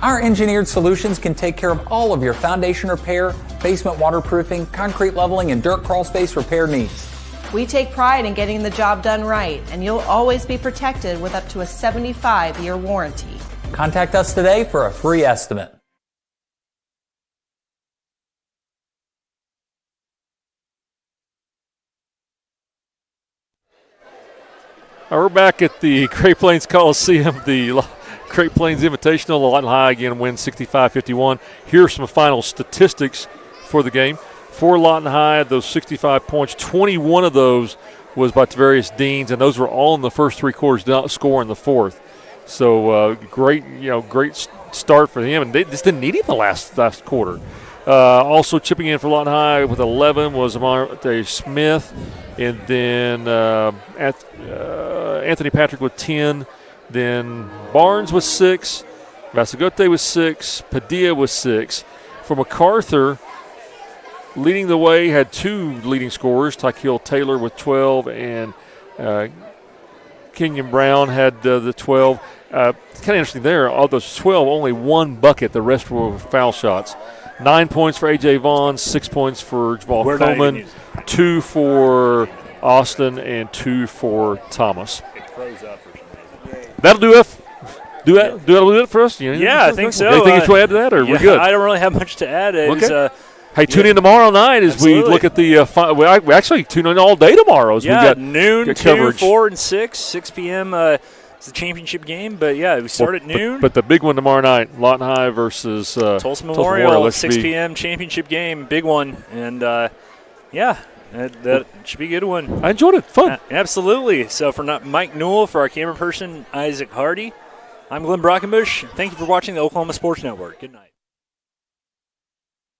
Our engineered solutions can take care of all of your foundation repair, basement waterproofing, concrete leveling, and dirt crawl space repair needs. We take pride in getting the job done right, and you'll always be protected with up to a 75-year warranty. Contact us today for a free estimate. We're back at the Great Plains Coliseum, the Great Plains Invitational. Lawton High again wins 65-51. Here are some final statistics for the game. For Lawton High, those 65 points, 21 of those was by Tavarius Deans, and those were all in the first three quarters, did not score in the fourth. So great start for him, and they just didn't need him the last quarter. Also chipping in for Lawton High with 11 was Amante Smith, and then Anthony Patrick with 10. Then Barnes with 6, Vasagote with 6, Padilla with 6. For Macarthur, leading the way, had 2 leading scorers, Tykeal Taylor with 12, and Kenyon Brown had the 12. Kind of interesting there, of those 12, only 1 bucket. The rest were foul shots. 9 points for A.J. Vaughn, 6 points for Jamal Coleman, 2 for Austin, and 2 for Thomas. That'll do it. That'll do it for us? Yeah, I think so. Anything you want to add to that, or we're good? I don't really have much to add. Okay. Hey, tune in tomorrow night as we look at the we actually tune in all day tomorrow. As we got noon, coverage. 2, 4, and 6 p.m. It's the championship game, but we start at noon. But the big one tomorrow night, Lawton High versus Tulsa Memorial, 6 p.m. championship game, big one, and that should be a good one. I enjoyed it, fun. Absolutely. So for Mike Newell, for our camera person Isaac Hardy, I'm Glenn Brockenbush. Thank you for watching the Oklahoma Sports Network. Good night.